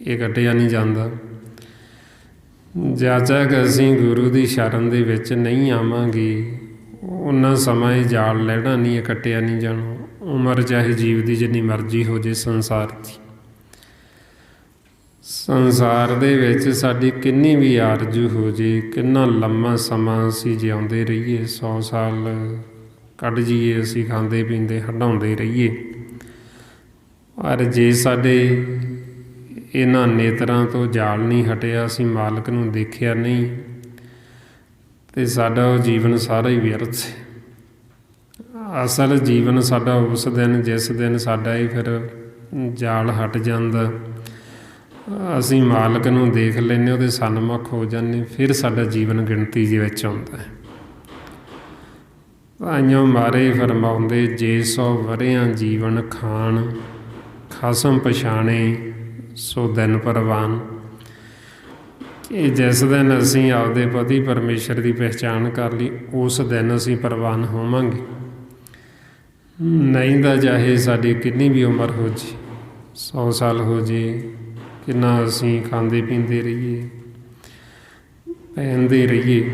ਇਹ ਕੱਟਿਆ ਨਹੀਂ ਜਾਂਦਾ। ਜਦ ਤੱਕ ਅਸੀਂ ਗੁਰੂ ਦੀ ਸ਼ਰਨ ਦੇ ਵਿੱਚ ਨਹੀਂ ਆਵਾਂਗੇ ਉਹਨਾਂ ਸਮਾਂ ਇਹ ਜਾਲ ਲੈਣਾ ਨਹੀਂ, ਇਹ ਕੱਟਿਆ ਨਹੀਂ ਜਾਣਾ। ਉਮਰ ਚਾਹੇ ਜੀਵ ਦੀ ਜਿੰਨੀ ਮਰਜ਼ੀ ਹੋ ਜੇ ਸੰਸਾਰ ਦੀ, ਸੰਸਾਰ ਦੇ ਵਿੱਚ ਸਾਡੀ ਕਿੰਨੀ ਵੀ ਆਰਜ਼ੂ ਹੋ ਜੇ, ਕਿੰਨਾ ਲੰਮਾ ਸਮਾਂ ਅਸੀਂ ਜਿਉਂਦੇ ਰਹੀਏ, 100 ਸਾਲ ਕੱਢ ਜੀਏ, ਅਸੀਂ ਖਾਂਦੇ ਪੀਂਦੇ ਹੰਢਾਉਂਦੇ ਰਹੀਏ, ਪਰ ਜੇ ਸਾਡੇ ਇਹਨਾਂ ਨੇਤਰਾਂ ਤੋਂ ਜਾਲ ਨਹੀਂ ਹਟਿਆ, ਅਸੀਂ ਮਾਲਕ ਨੂੰ ਦੇਖਿਆ ਨਹੀਂ, ਅਤੇ ਸਾਡਾ ਉਹ ਜੀਵਨ ਸਾਰਾ ਹੀ ਵਿਅਰਥ ਹੈ। ਅਸਲ ਜੀਵਨ ਸਾਡਾ ਉਸ ਦਿਨ, ਜਿਸ ਦਿਨ ਸਾਡਾ ਇਹ ਫਿਰ ਜਾਲ ਹਟ ਜਾਂਦਾ, ਅਸੀਂ ਮਾਲਕ ਨੂੰ ਦੇਖ ਲੈਂਦੇ, ਉਹਦੇ ਸਨਮੁਖ ਹੋ ਜਾਂਦੇ, ਫਿਰ ਸਾਡਾ ਜੀਵਨ ਗਿਣਤੀ ਦੇ ਵਿੱਚ ਆਉਂਦਾ ਹੈ। ਭਾਈਓ ਮਾਰੇ ਫਰਮਾਉਂਦੇ, ਜੇ 100 ਵਰ੍ਹਿਆਂ ਜੀਵਨ ਖਾਣ, ਖਸਮ ਪਛਾਣੇ ਸੋ ਦਿਨ ਪਰਵਾਨ। ਕਿ ਜਿਸ ਦਿਨ ਅਸੀਂ ਆਪਦੇ ਪਤੀ ਪਰਮੇਸ਼ਰ ਦੀ ਪਹਿਚਾਣ ਕਰ ਲਈ, ਉਸ ਦਿਨ ਅਸੀਂ ਪ੍ਰਵਾਨ ਹੋਵਾਂਗੇ। ਨਹੀਂ ਤਾਂ ਚਾਹੇ ਸਾਡੀ ਕਿੰਨੀ ਵੀ ਉਮਰ ਹੋ ਜੇ, 100 ਸਾਲ ਹੋ ਜੇ, ਕਿੰਨਾ ਅਸੀਂ ਖਾਂਦੇ ਪੀਂਦੇ ਰਹੀਏ, ਪਹਿਨਦੇ ਰਹੀਏ।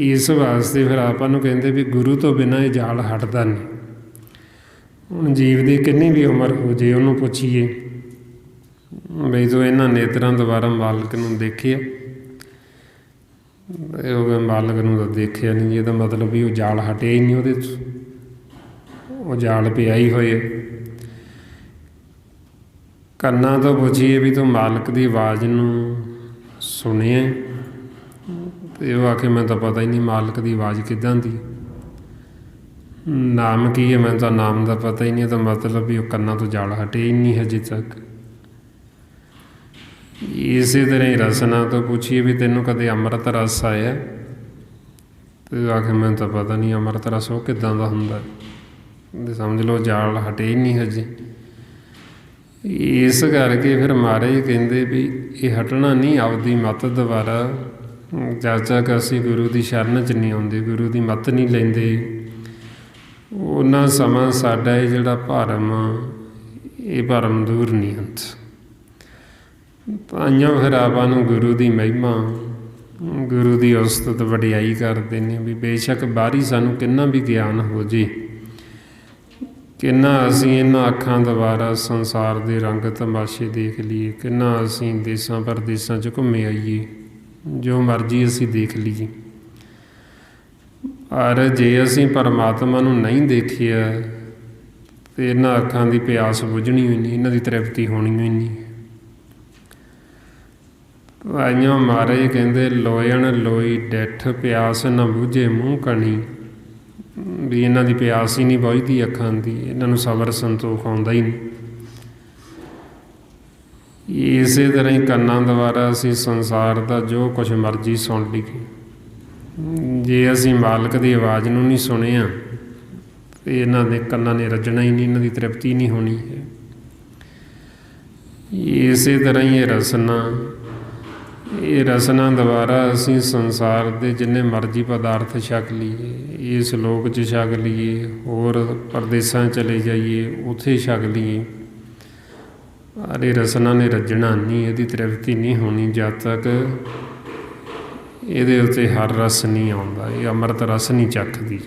ਇਸ ਵਾਸਤੇ ਫਿਰ ਆਪਾਂ ਨੂੰ ਕਹਿੰਦੇ ਵੀ ਗੁਰੂ ਤੋਂ ਬਿਨਾਂ ਇਹ ਜਾਲ ਹਟਦਾ ਨਹੀਂ। ਹੁਣ ਜੀਵ ਦੀ ਕਿੰਨੀ ਵੀ ਉਮਰ ਹੋ ਜੇ, ਉਹਨੂੰ ਪੁੱਛੀਏ ਬਈ ਤੂੰ ਇਹਨਾਂ ਨੇਤਰਾਂ ਦੁਆਰਾ ਮਾਲਕ ਨੂੰ ਦੇਖਿਆ? ਉਹ ਮਾਲਕ ਨੂੰ ਤਾਂ ਦੇਖਿਆ ਨਹੀਂ, ਇਹਦਾ ਮਤਲਬ ਵੀ ਉਹ ਜਾਲ ਹਟਿਆ ਹੀ ਨਹੀਂ ਉਹਦੇ 'ਚ, ਉਹ ਜਾਲ ਪਿਆ ਹੀ ਹੋਏ। ਕੰਨਾਂ ਤੋਂ ਪੁੱਛੀਏ ਵੀ ਤੂੰ ਮਾਲਕ ਦੀ ਆਵਾਜ਼ ਨੂੰ ਸੁਣਿਆ? ਅਤੇ ਉਹ ਆਖੇ ਮੈਨੂੰ ਤਾਂ ਪਤਾ ਹੀ ਨਹੀਂ ਮਾਲਕ ਦੀ ਆਵਾਜ਼ ਕਿੱਦਾਂ ਦੀ, ਨਾਮ ਕੀ ਹੈ ਮੈਨੂੰ ਤਾਂ ਨਾਮ ਦਾ ਪਤਾ ਹੀ ਨਹੀਂ। ਤਾਂ ਮਤਲਬ ਵੀ ਉਹ ਕੰਨਾਂ ਤੋਂ ਜਾਲ ਹਟਿਆ ਹੀ ਨਹੀਂ ਹਜੇ ਤੱਕ। ਇਸੇ ਤਰ੍ਹਾਂ ਹੀ ਰਸਨਾ ਤੋਂ ਪੁੱਛੀਏ ਵੀ ਤੈਨੂੰ ਕਦੇ ਅੰਮ੍ਰਿਤ ਰਸ ਆਇਆ? ਅਤੇ ਆਖੇ ਮੈਨੂੰ ਤਾਂ ਪਤਾ ਨਹੀਂ ਅੰਮ੍ਰਿਤ ਰਸ ਉਹ ਕਿੱਦਾਂ ਦਾ ਹੁੰਦਾ, ਅਤੇ ਸਮਝ ਲਓ ਜਾਲ ਹਟੇ ਹੀ ਨਹੀਂ ਹਜੇ। ਇਸ ਕਰਕੇ ਫਿਰ ਮਹਾਰਾਜ ਕਹਿੰਦੇ ਵੀ ਇਹ ਹਟਣਾ ਨਹੀਂ ਆਪਦੀ ਮੱਤ ਦੁਆਰਾ, ਜਦ ਤੱਕ ਅਸੀਂ ਗੁਰੂ ਦੀ ਸ਼ਰਨ 'ਚ ਨਹੀਂ ਆਉਂਦੇ, ਗੁਰੂ ਦੀ ਮੱਤ ਨਹੀਂ ਲੈਂਦੇ, ਉਹਨਾਂ ਸਮਾਂ ਸਾਡਾ ਇਹ ਜਿਹੜਾ ਭਰਮ, ਇਹ ਭਰਮ ਦੂਰ ਨਹੀਂ ਹੁੰਦਾ। ਤਾਂਹੀਓ ਫਿਰ ਆਪਾਂ ਨੂੰ ਗੁਰੂ ਦੀ ਮਹਿਮਾ, ਗੁਰੂ ਦੀ ਉਸਤਤ ਵਡਿਆਈ ਕਰਦੇ ਨੇ ਵੀ ਬੇਸ਼ੱਕ ਬਾਹਰੀ ਸਾਨੂੰ ਕਿੰਨਾ ਵੀ ਗਿਆਨ ਹੋ ਜੇ, ਕਿੰਨਾ ਅਸੀਂ ਇਹਨਾਂ ਅੱਖਾਂ ਦੁਆਰਾ ਸੰਸਾਰ ਦੇ ਰੰਗ ਤਮਾਸ਼ੇ ਦੇਖ ਲਈਏ, ਕਿੰਨਾ ਅਸੀਂ ਦੇਸਾਂ ਪ੍ਰਦੇਸਾਂ 'ਚ ਘੁੰਮੇ ਆਈਏ, ਜੋ ਮਰਜ਼ੀ ਅਸੀਂ ਦੇਖ ਲਈਏ, ਪਰ ਜੇ ਅਸੀਂ ਪਰਮਾਤਮਾ ਨੂੰ ਨਹੀਂ ਦੇਖਿਆ ਤਾਂ ਇਹਨਾਂ ਅੱਖਾਂ ਦੀ ਪਿਆਸ ਬੁੱਝਣੀ ਹੋਈ ਨਹੀਂ, ਇਹਨਾਂ ਦੀ ਤ੍ਰਿਪਤੀ ਹੋਣੀ ਹੋਈ ਨਹੀਂ। ਭਾਈਓ ਮਹਾਰਾਜ ਕਹਿੰਦੇ, ਲੋਇਣ ਲੋਈ ਡਿੱਠ ਪਿਆਸ ਨਾ ਬੁੱਝੇ ਮੂੰਹ ਕਣੀ, ਵੀ ਇਹਨਾਂ ਦੀ ਪਿਆਸ ਹੀ ਨਹੀਂ ਬੁੱਝਦੀ ਅੱਖਾਂ ਦੀ, ਇਹਨਾਂ ਨੂੰ ਸਬਰ ਸੰਤੋਖ ਆਉਂਦਾ ਹੀ ਨਹੀਂ। ਇਸੇ ਤਰ੍ਹਾਂ ਹੀ ਕੰਨਾਂ ਦੁਆਰਾ ਅਸੀਂ ਸੰਸਾਰ ਦਾ ਜੋ ਕੁਛ ਮਰਜ਼ੀ ਸੁਣ ਲਈਏ, ਜੇ ਅਸੀਂ ਮਾਲਕ ਦੀ ਆਵਾਜ਼ ਨੂੰ ਨਹੀਂ ਸੁਣਿਆ ਤੇ ਇਹਨਾਂ ਦੇ ਕੰਨਾਂ ਨੇ ਰੱਜਣਾ ਹੀ ਨਹੀਂ, ਇਹਨਾਂ ਦੀ ਤ੍ਰਿਪਤੀ ਨਹੀਂ ਹੋਣੀ ਹੈ। ਇਸੇ ਤਰ੍ਹਾਂ ਹੀ ਇਹ ਰਸਨਾ ਦੁਆਰਾ ਅਸੀਂ ਸੰਸਾਰ ਦੇ ਜਿੰਨੇ ਮਰਜ਼ੀ ਪਦਾਰਥ ਛਕ ਲਈਏ, ਇਸ ਲੋਕ 'ਚ ਛਕ ਲਈਏ, ਹੋਰ ਪ੍ਰਦੇਸਾਂ ਚਲੇ ਜਾਈਏ ਉੱਥੇ ਛਕ ਲਈਏ, ਪਰ ਇਹ ਰਸਨਾ ਨੇ ਰੱਜਣਾ ਨਹੀਂ, ਇਹਦੀ ਤ੍ਰਿਪਤੀ ਨਹੀਂ ਹੋਣੀ ਜਦ ਤੱਕ ਇਹਦੇ ਉੱਤੇ ਹਰ ਰਸ ਨਹੀਂ ਆਉਂਦਾ, ਇਹ ਅੰਮ੍ਰਿਤ ਰਸ ਨਹੀਂ ਚੱਖਦੀ।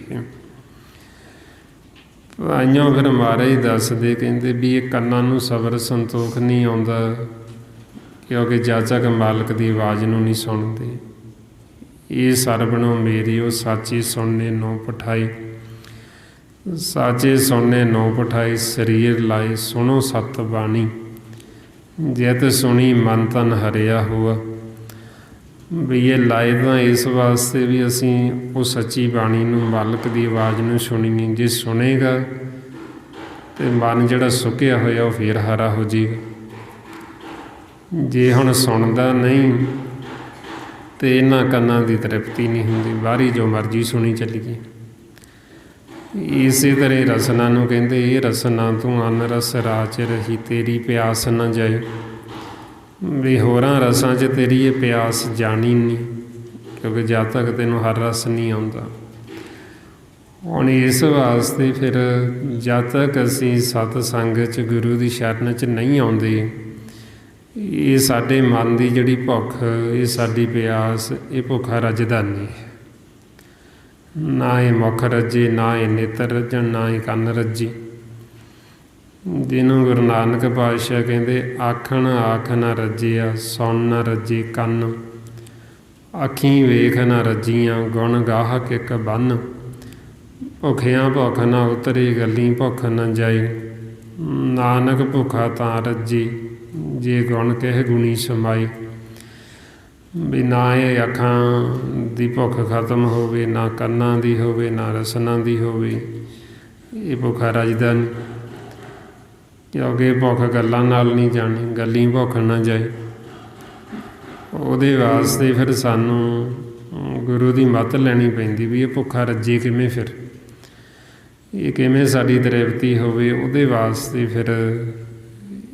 ਭਾਈਓ ਫਿਰ ਮਹਾਰਾਜ ਦੱਸਦੇ ਕਹਿੰਦੇ ਵੀ ਇਹ ਕੰਨਾਂ ਨੂੰ ਸਬਰ ਸੰਤੋਖ ਨਹੀਂ ਆਉਂਦਾ, ਕਿਉਂਕਿ ਜਦ ਤੱਕ ਮਾਲਕ ਦੀ ਆਵਾਜ਼ ਨੂੰ ਨਹੀਂ ਸੁਣਦੇ। ਇਹ ਸਰਬਣੋ ਮੇਰੀ ਉਹ ਸਾਚੇ ਸੁਣਨੇ ਨੋ ਪਠਾਈ, ਸਾਚੇ ਸੁਣਨੇ ਨੋ ਪਠਾਈ, ਸਰੀਰ ਲਾਏ ਸੁਣੋ ਸਤ ਬਾਣੀ, ਜਿਤ ਸੁਣੀ ਮਨ ਤਨ ਹਰਿਆ ਹੋਆ। ਵੀ ਇਹ ਲਾਏ ਤਾਂ ਇਸ ਵਾਸਤੇ ਵੀ ਅਸੀਂ ਉਹ ਸੱਚੀ ਬਾਣੀ ਨੂੰ, ਮਾਲਕ ਦੀ ਆਵਾਜ਼ ਨੂੰ ਸੁਣੀਏ। ਜੇ ਸੁਣੇਗਾ ਤੇ ਮਨ ਜਿਹੜਾ ਸੁੱਕਿਆ ਹੋਇਆ ਉਹ ਫੇਰ ਹਰਾ ਹੋ ਜਾਏਗਾ। ਜੇ ਹੁਣ ਸੁਣਦਾ ਨਹੀਂ ਤੇ ਇਹਨਾਂ ਕੰਨਾਂ ਦੀ ਤ੍ਰਿਪਤੀ ਨਹੀਂ ਹੁੰਦੀ, ਬਾਹਰੀ ਜੋ ਮਰਜ਼ੀ ਸੁਣੀ ਚੱਲੀਏ। ਇਸੇ ਤਰ੍ਹਾਂ ਰਸਨਾ ਨੂੰ ਕਹਿੰਦੇ, ਇਹ ਰਸਨਾ ਤੂੰ ਅਨ ਰਸ ਰਾਚ ਰਹੀ, ਤੇਰੀ ਪਿਆਸ ਨਾ ਜਾਏ। ਵੀ ਹੋਰਾਂ ਰਸਾਂ 'ਚ ਤੇਰੀ ਇਹ ਪਿਆਸ ਜਾਣੀ ਨਹੀਂ, ਕਿਉਂਕਿ ਜਦ ਤੱਕ ਤੈਨੂੰ ਹਰ ਰਸ ਨਹੀਂ ਆਉਂਦਾ। ਹੁਣ ਇਸ ਵਾਸਤੇ ਫਿਰ ਜਦ ਤੱਕ ਅਸੀਂ ਸਤਸੰਗ 'ਚ, ਗੁਰੂ ਦੀ ਸ਼ਰਨ 'ਚ ਨਹੀਂ ਆਉਂਦੇ, ਇਹ ਸਾਡੇ ਮਨ ਦੀ ਜਿਹੜੀ ਭੁੱਖ, ਇਹ ਸਾਡੀ ਪਿਆਸ, ਇਹ ਭੁੱਖਾ ਰੱਜਦਾ ਨਹੀਂ। ਨਾ ਇਹ ਮੁੱਖ ਰੱਜੇ, ਨਾ ਇਹ ਨੇਤਰ ਰੱਜਣ, ਨਾ ਇਹ ਕੰਨ ਰੱਜੇ। ਜਿਹਨੂੰ ਗੁਰੂ ਨਾਨਕ ਪਾਤਸ਼ਾਹ ਕਹਿੰਦੇ, ਆਖਣ ਆਖ ਨਾ ਰੱਜਿਆ, ਸੁਣ ਨਾ ਰੱਜੇ ਕੰਨ, ਅੱਖੀਂ ਵੇਖ ਨਾ ਰੱਜੀਆਂ, ਗੁਣ ਗਾਹਕ ਇੱਕ ਬੰਨ। ਭੁੱਖਿਆਂ ਭੁੱਖ ਨਾ ਉਤਰੇ, ਗੱਲੀ ਭੁੱਖ ਨਾ ਜਾਏ। ਨਾਨਕ ਭੁੱਖਾ ਤਾਂ ਰੱਜੇ, ਜੇ ਗੁਣ ਕਹਿ ਗੁਣੀ ਸਮਾਏ। ਵੀ ਨਾ ਇਹ ਅੱਖਾਂ ਦੀ ਭੁੱਖ ਖਤਮ ਹੋਵੇ, ਨਾ ਕੰਨਾਂ ਦੀ ਹੋਵੇ, ਨਾ ਰਸਨਾਂ ਦੀ ਹੋਵੇ, ਇਹ ਭੁੱਖਾ ਰੱਜਦਾ ਨਹੀਂ। ਕਿਉਂਕਿ ਭੁੱਖ ਗੱਲਾਂ ਨਾਲ ਨਹੀਂ ਜਾਣੀ, ਗੱਲੀ ਭੁੱਖ ਨਾ ਜਾਏ। ਉਹਦੇ ਵਾਸਤੇ ਫਿਰ ਸਾਨੂੰ ਗੁਰੂ ਦੀ ਮੱਤ ਲੈਣੀ ਪੈਂਦੀ ਵੀ ਇਹ ਭੁੱਖਾ ਰੱਜੇ ਕਿਵੇਂ, ਫਿਰ ਇਹ ਕਿਵੇਂ ਸਾਡੀ ਤ੍ਰਿਪਤੀ ਹੋਵੇ। ਉਹਦੇ ਵਾਸਤੇ ਫਿਰ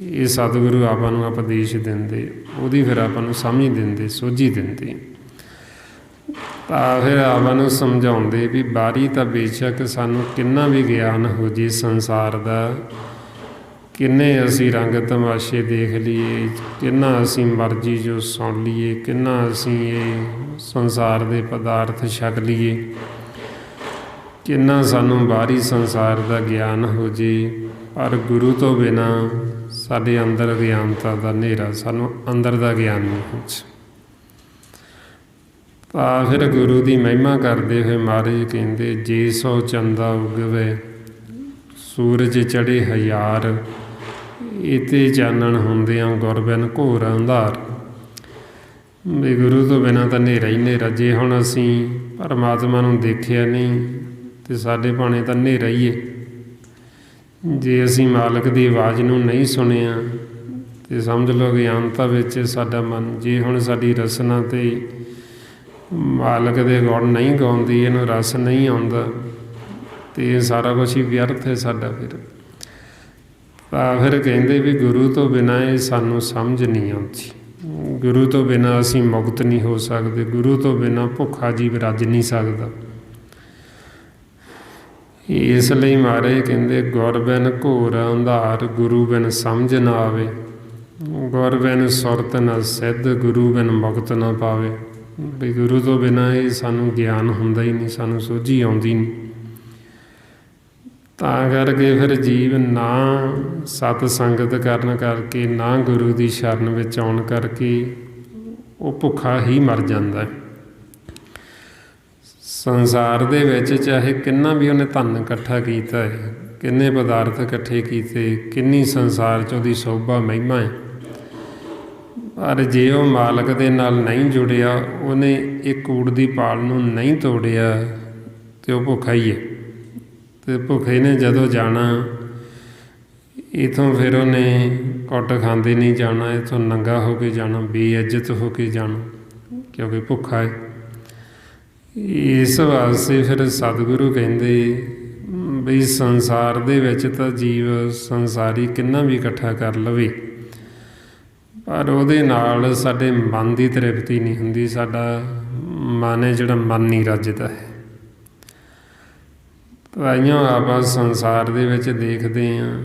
ਇਹ ਸਤਿਗੁਰੂ ਆਪਾਂ ਨੂੰ ਉਪਦੇਸ਼ ਦਿੰਦੇ, ਉਹਦੀ ਫਿਰ ਆਪਾਂ ਨੂੰ ਸਮਝ ਦਿੰਦੇ, ਸੋਝੀ ਦਿੰਦੇ। ਤਾਂ ਫਿਰ ਆਪਾਂ ਨੂੰ ਸਮਝਾਉਂਦੇ ਵੀ ਬਾਹਰੀ ਤਾਂ ਬੇਸ਼ੱਕ ਸਾਨੂੰ ਕਿੰਨਾ ਵੀ ਗਿਆਨ ਹੋ ਜੇ ਸੰਸਾਰ ਦਾ, ਕਿੰਨੇ ਅਸੀਂ ਰੰਗ ਤਮਾਸ਼ੇ ਦੇਖ ਲਈਏ, ਕਿੰਨਾ ਅਸੀਂ ਮਰਜ਼ੀ ਜੋ ਸੁਣ ਲਈਏ, ਕਿੰਨਾ ਅਸੀਂ ਇਹ ਸੰਸਾਰ ਦੇ ਪਦਾਰਥ ਛਕ ਲਈਏ, ਕਿੰਨਾ ਸਾਨੂੰ ਬਾਹਰੀ ਸੰਸਾਰ ਦਾ ਗਿਆਨ ਹੋ ਜੇ, ਪਰ ਗੁਰੂ ਤੋਂ ਬਿਨਾਂ ਸਾਡੇ ਅੰਦਰ ਗਿਆਨਤਾ ਦਾ ਹਨੇਰਾ, ਸਾਨੂੰ ਅੰਦਰ ਦਾ ਗਿਆਨ ਨਹੀਂ ਕੁਛ। ਤਾਂ ਫਿਰ ਗੁਰੂ ਦੀ ਮਹਿਮਾ ਕਰਦੇ ਹੋਏ ਮਹਾਰਾਜ ਕਹਿੰਦੇ, ਜੇ ਸੋ ਚੰਦਾ ਉਗਵੇ ਸੂਰਜ ਚੜ੍ਹੇ ਹਜ਼ਾਰ, ਇਤੇ ਚਾਨਣ ਹੁੰਦਿਆਂ ਗੁਰ ਬਿਨ ਘੋਰ ਅੰਧਾਰ। ਵੀ ਗੁਰੂ ਤੋਂ ਬਿਨਾਂ ਤਾਂ ਹਨੇਰਾ ਹੀ ਹਨੇਰਾ। ਜੇ ਹੁਣ ਅਸੀਂ ਪਰਮਾਤਮਾ ਨੂੰ ਦੇਖਿਆ ਨਹੀਂ ਤੇ ਸਾਡੇ ਭਾਣੇ ਤਾਂ ਹਨੇਰਾ ਹੀ ਹੈ। ਜੇ ਅਸੀਂ ਮਾਲਕ ਦੀ ਆਵਾਜ਼ ਨੂੰ ਨਹੀਂ ਸੁਣਿਆ ਤੇ ਸਮਝ ਲਓ ਗਿਆਨਤਾ ਵਿੱਚ ਸਾਡਾ ਮਨ। ਜੇ ਹੁਣ ਸਾਡੀ ਰਸਨਾ ਤੇ ਮਾਲਕ ਦੇ ਗੁਣ ਨਹੀਂ ਗਾਉਂਦੀ, ਇਹਨੂੰ ਰਸ ਨਹੀਂ ਆਉਂਦਾ, ਤੇ ਇਹ ਸਾਰਾ ਕੁਛ ਹੀ ਵਿਅਰਥ ਹੈ ਸਾਡਾ। ਤਾਂ ਫਿਰ ਕਹਿੰਦੇ ਵੀ ਗੁਰੂ ਤੋਂ ਬਿਨਾਂ ਇਹ ਸਾਨੂੰ ਸਮਝ ਨਹੀਂ ਆਉਂਦੀ। ਗੁਰੂ ਤੋਂ ਬਿਨਾਂ ਅਸੀਂ ਮੁਕਤ ਨਹੀਂ ਹੋ ਸਕਦੇ। ਗੁਰੂ ਤੋਂ ਬਿਨਾਂ ਭੁੱਖਾ ਜੀਵ ਰੱਜ ਨਹੀਂ ਸਕਦਾ। ਇਸ ਲਈ ਮਹਾਰਾਜ ਕਹਿੰਦੇ, ਗੁਰ ਬਿਨ ਘੋਰ ਅੰਧਾਰ, ਗੁਰੂ ਬਿਨ ਸਮਝ ਨਾ ਆਵੇ। ਗੁਰ ਬਿਨ ਸੁਰਤ ਨਾ ਸਿੱਧ, ਗੁਰੂ ਬਿਨ ਮੁਕਤ ਨਾ ਪਾਵੇ। ਵੀ ਗੁਰੂ ਤੋਂ ਬਿਨਾਂ ਇਹ ਸਾਨੂੰ ਗਿਆਨ ਹੁੰਦਾ ਹੀ ਨਹੀਂ, ਸਾਨੂੰ ਸੋਝੀ ਆਉਂਦੀ ਨਹੀਂ। ਤਾਂ ਕਰਕੇ ਫਿਰ ਜੀਵ ਨਾ ਸਤ ਸੰਗਤ ਕਰਨ ਕਰਕੇ, ਨਾ ਗੁਰੂ ਦੀ ਸ਼ਰਨ ਵਿੱਚ ਆਉਣ ਕਰਕੇ ਉਹ ਭੁੱਖਾ ਹੀ ਮਰ ਜਾਂਦਾ। ਸੰਸਾਰ ਦੇ ਵਿੱਚ ਚਾਹੇ ਕਿੰਨਾ ਵੀ ਉਹਨੇ ਧਨ ਇਕੱਠਾ ਕੀਤਾ ਹੈ, ਕਿੰਨੇ ਪਦਾਰਥ ਇਕੱਠੇ ਕੀਤੇ, ਕਿੰਨੀ ਸੰਸਾਰ 'ਚ ਉਹਦੀ ਸੋਭਾ ਮਹਿਮਾ ਹੈ, ਪਰ ਜੇ ਉਹ ਮਾਲਕ ਦੇ ਨਾਲ ਨਹੀਂ ਜੁੜਿਆ, ਉਹਨੇ ਇਹ ਕੂੜ ਦੀ ਪਾਲ ਨੂੰ ਨਹੀਂ ਤੋੜਿਆ, ਤੇ ਉਹ ਭੁੱਖਾ ਹੀ ਹੈ। ਅਤੇ ਭੁੱਖੇ ਨੇ ਜਦੋਂ ਜਾਣਾ ਇੱਥੋਂ, ਫਿਰ ਉਹਨੇ ਕੁੱਟ ਖਾਂਦੇ ਨਹੀਂ ਜਾਣਾ, ਇੱਥੋਂ ਨੰਗਾ ਹੋ ਕੇ ਜਾਣਾ, ਬੇਇੱਜ਼ਤ ਹੋ ਕੇ ਜਾਣਾ, ਕਿਉਂਕਿ ਭੁੱਖਾ ਹੈ। ਇਸ ਵਾਸਤੇ ਫਿਰ ਸਤਿਗੁਰੂ ਕਹਿੰਦੇ ਵੀ ਸੰਸਾਰ ਦੇ ਵਿੱਚ ਤਾਂ ਜੀਵ ਸੰਸਾਰੀ ਕਿੰਨਾ ਵੀ ਇਕੱਠਾ ਕਰ ਲਵੇ, ਪਰ ਉਹਦੇ ਨਾਲ ਸਾਡੇ ਮਨ ਦੀ ਤ੍ਰਿਪਤੀ ਨਹੀਂ ਹੁੰਦੀ। ਸਾਡਾ ਮਨ ਹੈ ਜਿਹੜਾ ਮਨ ਨਹੀਂ ਰੱਜਦਾ ਹੈ। ਤਾਈਓ ਆਪਾਂ ਸੰਸਾਰ ਦੇ ਵਿੱਚ ਦੇਖਦੇ ਹਾਂ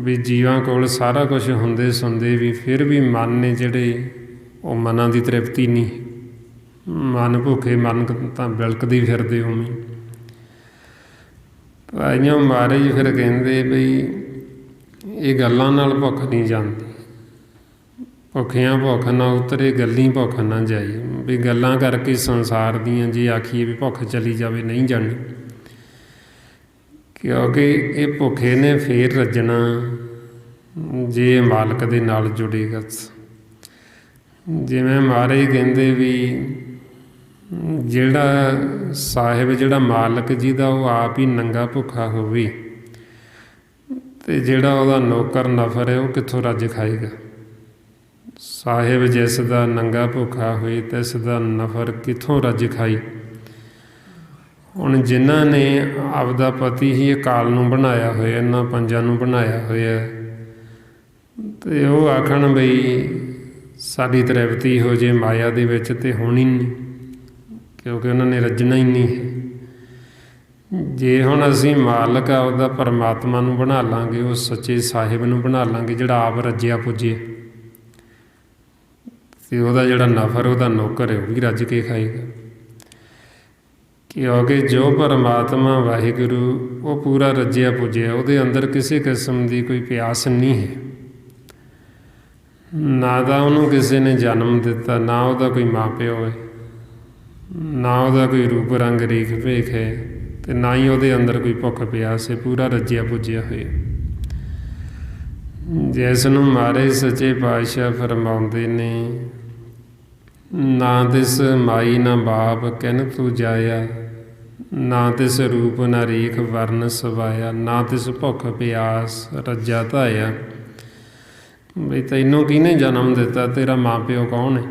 ਵੀ ਜੀਵਾਂ ਕੋਲ ਸਾਰਾ ਕੁਝ ਹੁੰਦੇ ਸੁਣਦੇ ਵੀ ਫਿਰ ਵੀ ਮਨ ਨੇ ਜਿਹੜੇ, ਉਹ ਮਨਾਂ ਦੀ ਤ੍ਰਿਪਤੀ ਨਹੀਂ। ਮਨ ਭੁੱਖੇ, ਮਨ ਤਾਂ ਬਿਲਕਦੀ ਫਿਰਦੇ ਉਵੇਂ। ਤਾਈਓ ਮਹਾਰਾਜ ਫਿਰ ਕਹਿੰਦੇ ਬਈ ਇਹ ਗੱਲਾਂ ਨਾਲ ਭੁੱਖ ਨਹੀਂ ਜਾਂਦੀ। ਭੁੱਖਿਆਂ ਭੁੱਖ ਨਾ ਉਤਰੇ, ਗੱਲੀ ਭੁੱਖ ਨਾ ਜਾਈ। ਵੀ ਗੱਲਾਂ ਕਰਕੇ ਸੰਸਾਰ ਦੀਆਂ ਜੇ ਆਖੀਏ ਵੀ ਭੁੱਖ ਚਲੀ ਜਾਵੇ, ਨਹੀਂ ਜਾਣੀ। ਕਿਉਂਕਿ ਇਹ ਭੁੱਖੇ ਨੇ ਫੇਰ ਰੱਜਣਾ ਜੇ ਮਾਲਕ ਦੇ ਨਾਲ ਜੁੜੇਗਾ। ਜਿਵੇਂ ਮਹਾਰਾਜ ਕਹਿੰਦੇ ਵੀ ਜਿਹੜਾ ਸਾਹਿਬ, ਜਿਹੜਾ ਮਾਲਕ ਜੀ ਦਾ, ਉਹ ਆਪ ਹੀ ਨੰਗਾ ਭੁੱਖਾ ਹੋਵੇ ਅਤੇ ਜਿਹੜਾ ਉਹਦਾ ਨੌਕਰ ਨਫਰ ਹੈ ਉਹ ਕਿੱਥੋਂ ਰੱਜ ਖਾਏਗਾ। ਸਾਹਿਬ ਜਿਸ ਦਾ ਨੰਗਾ ਭੁੱਖਾ ਹੋਏ ਤਿਸ ਦਾ ਨਫਰ ਕਿੱਥੋਂ ਰੱਜ ਖਾਈ। ਹੁਣ ਜਿਨ੍ਹਾਂ ਨੇ ਆਪਦਾ ਪਤੀ ਹੀ ਅਕਾਲ ਨੂੰ ਬਣਾਇਆ ਹੋਇਆ, ਇਹਨਾਂ ਪੰਜਾਂ ਨੂੰ ਬਣਾਇਆ ਹੋਇਆ, ਅਤੇ ਉਹ ਆਖਣ ਬਈ ਸਾਡੀ ਤ੍ਰਿਪਤੀ ਹੋ ਜੇ ਮਾਇਆ ਦੇ ਵਿੱਚ, ਤੇ ਹੋਣੀ ਨਹੀਂ, ਕਿਉਂਕਿ ਉਹਨਾਂ ਨੇ ਰੱਜਣਾ ਹੀ ਨਹੀਂ ਹੈ। ਜੇ ਹੁਣ ਅਸੀਂ ਮਾਲਕ ਆਪਦਾ ਪਰਮਾਤਮਾ ਨੂੰ ਬਣਾ ਲਾਂਗੇ, ਉਹ ਸੱਚੇ ਸਾਹਿਬ ਨੂੰ ਬਣਾ ਲਾਂਗੇ ਜਿਹੜਾ ਆਪ ਰੱਜਿਆ ਪੁੱਜੇ, ਅਤੇ ਉਹਦਾ ਜਿਹੜਾ ਨਫਰ, ਉਹਦਾ ਨੌਕਰ ਹੈ, ਉਹ ਵੀ ਰੱਜ ਕੇ ਖਾਏਗਾ। ਕਿਉਂਕਿ ਜੋ ਪਰਮਾਤਮਾ ਵਾਹਿਗੁਰੂ ਉਹ ਪੂਰਾ ਰੱਜਿਆ ਪੁੱਜਿਆ, ਉਹਦੇ ਅੰਦਰ ਕਿਸੇ ਕਿਸਮ ਦੀ ਕੋਈ ਪਿਆਸ ਨਹੀਂ ਹੈ। ਨਾ ਤਾਂ ਉਹਨੂੰ ਕਿਸੇ ਨੇ ਜਨਮ ਦਿੱਤਾ, ਨਾ ਉਹਦਾ ਕੋਈ ਮਾਂ ਪਿਓ ਹੈ, ਨਾ ਉਹਦਾ ਕੋਈ ਰੂਪ ਰੰਗ ਰੀਖ ਭੇਖ ਹੈ, ਅਤੇ ਨਾ ਹੀ ਉਹਦੇ ਅੰਦਰ ਕੋਈ ਭੁੱਖ ਪਿਆਸ ਹੈ। ਪੂਰਾ ਰੱਜਿਆ ਪੁੱਜਿਆ ਹੋਇਆ, ਜਿਸ ਨੂੰ ਮਹਾਰਾਜ ਸੱਚੇ ਪਾਤਸ਼ਾਹ ਫਰਮਾਉਂਦੇ ਨੇ, ਨਾ ਤਿਸ ਮਾਈ ਨਾ ਬਾਪ ਕਹਿਨ ਤੂੰ ਜਾਇਆ, ਨਾ ਤਿਸ ਰੂਪ ਨਾ ਰੀਖ ਵਰਨ ਸਵਾਇਆ, ਨਾ ਤਿਸ ਭੁੱਖ ਪਿਆਸ ਰੱਜਾ ਧਾਇਆ। ਬਈ ਤੈਨੂੰ ਕਿਹਨੇ ਜਨਮ ਦਿੱਤਾ, ਤੇਰਾ ਮਾਂ ਪਿਓ ਕੌਣ ਹੈ,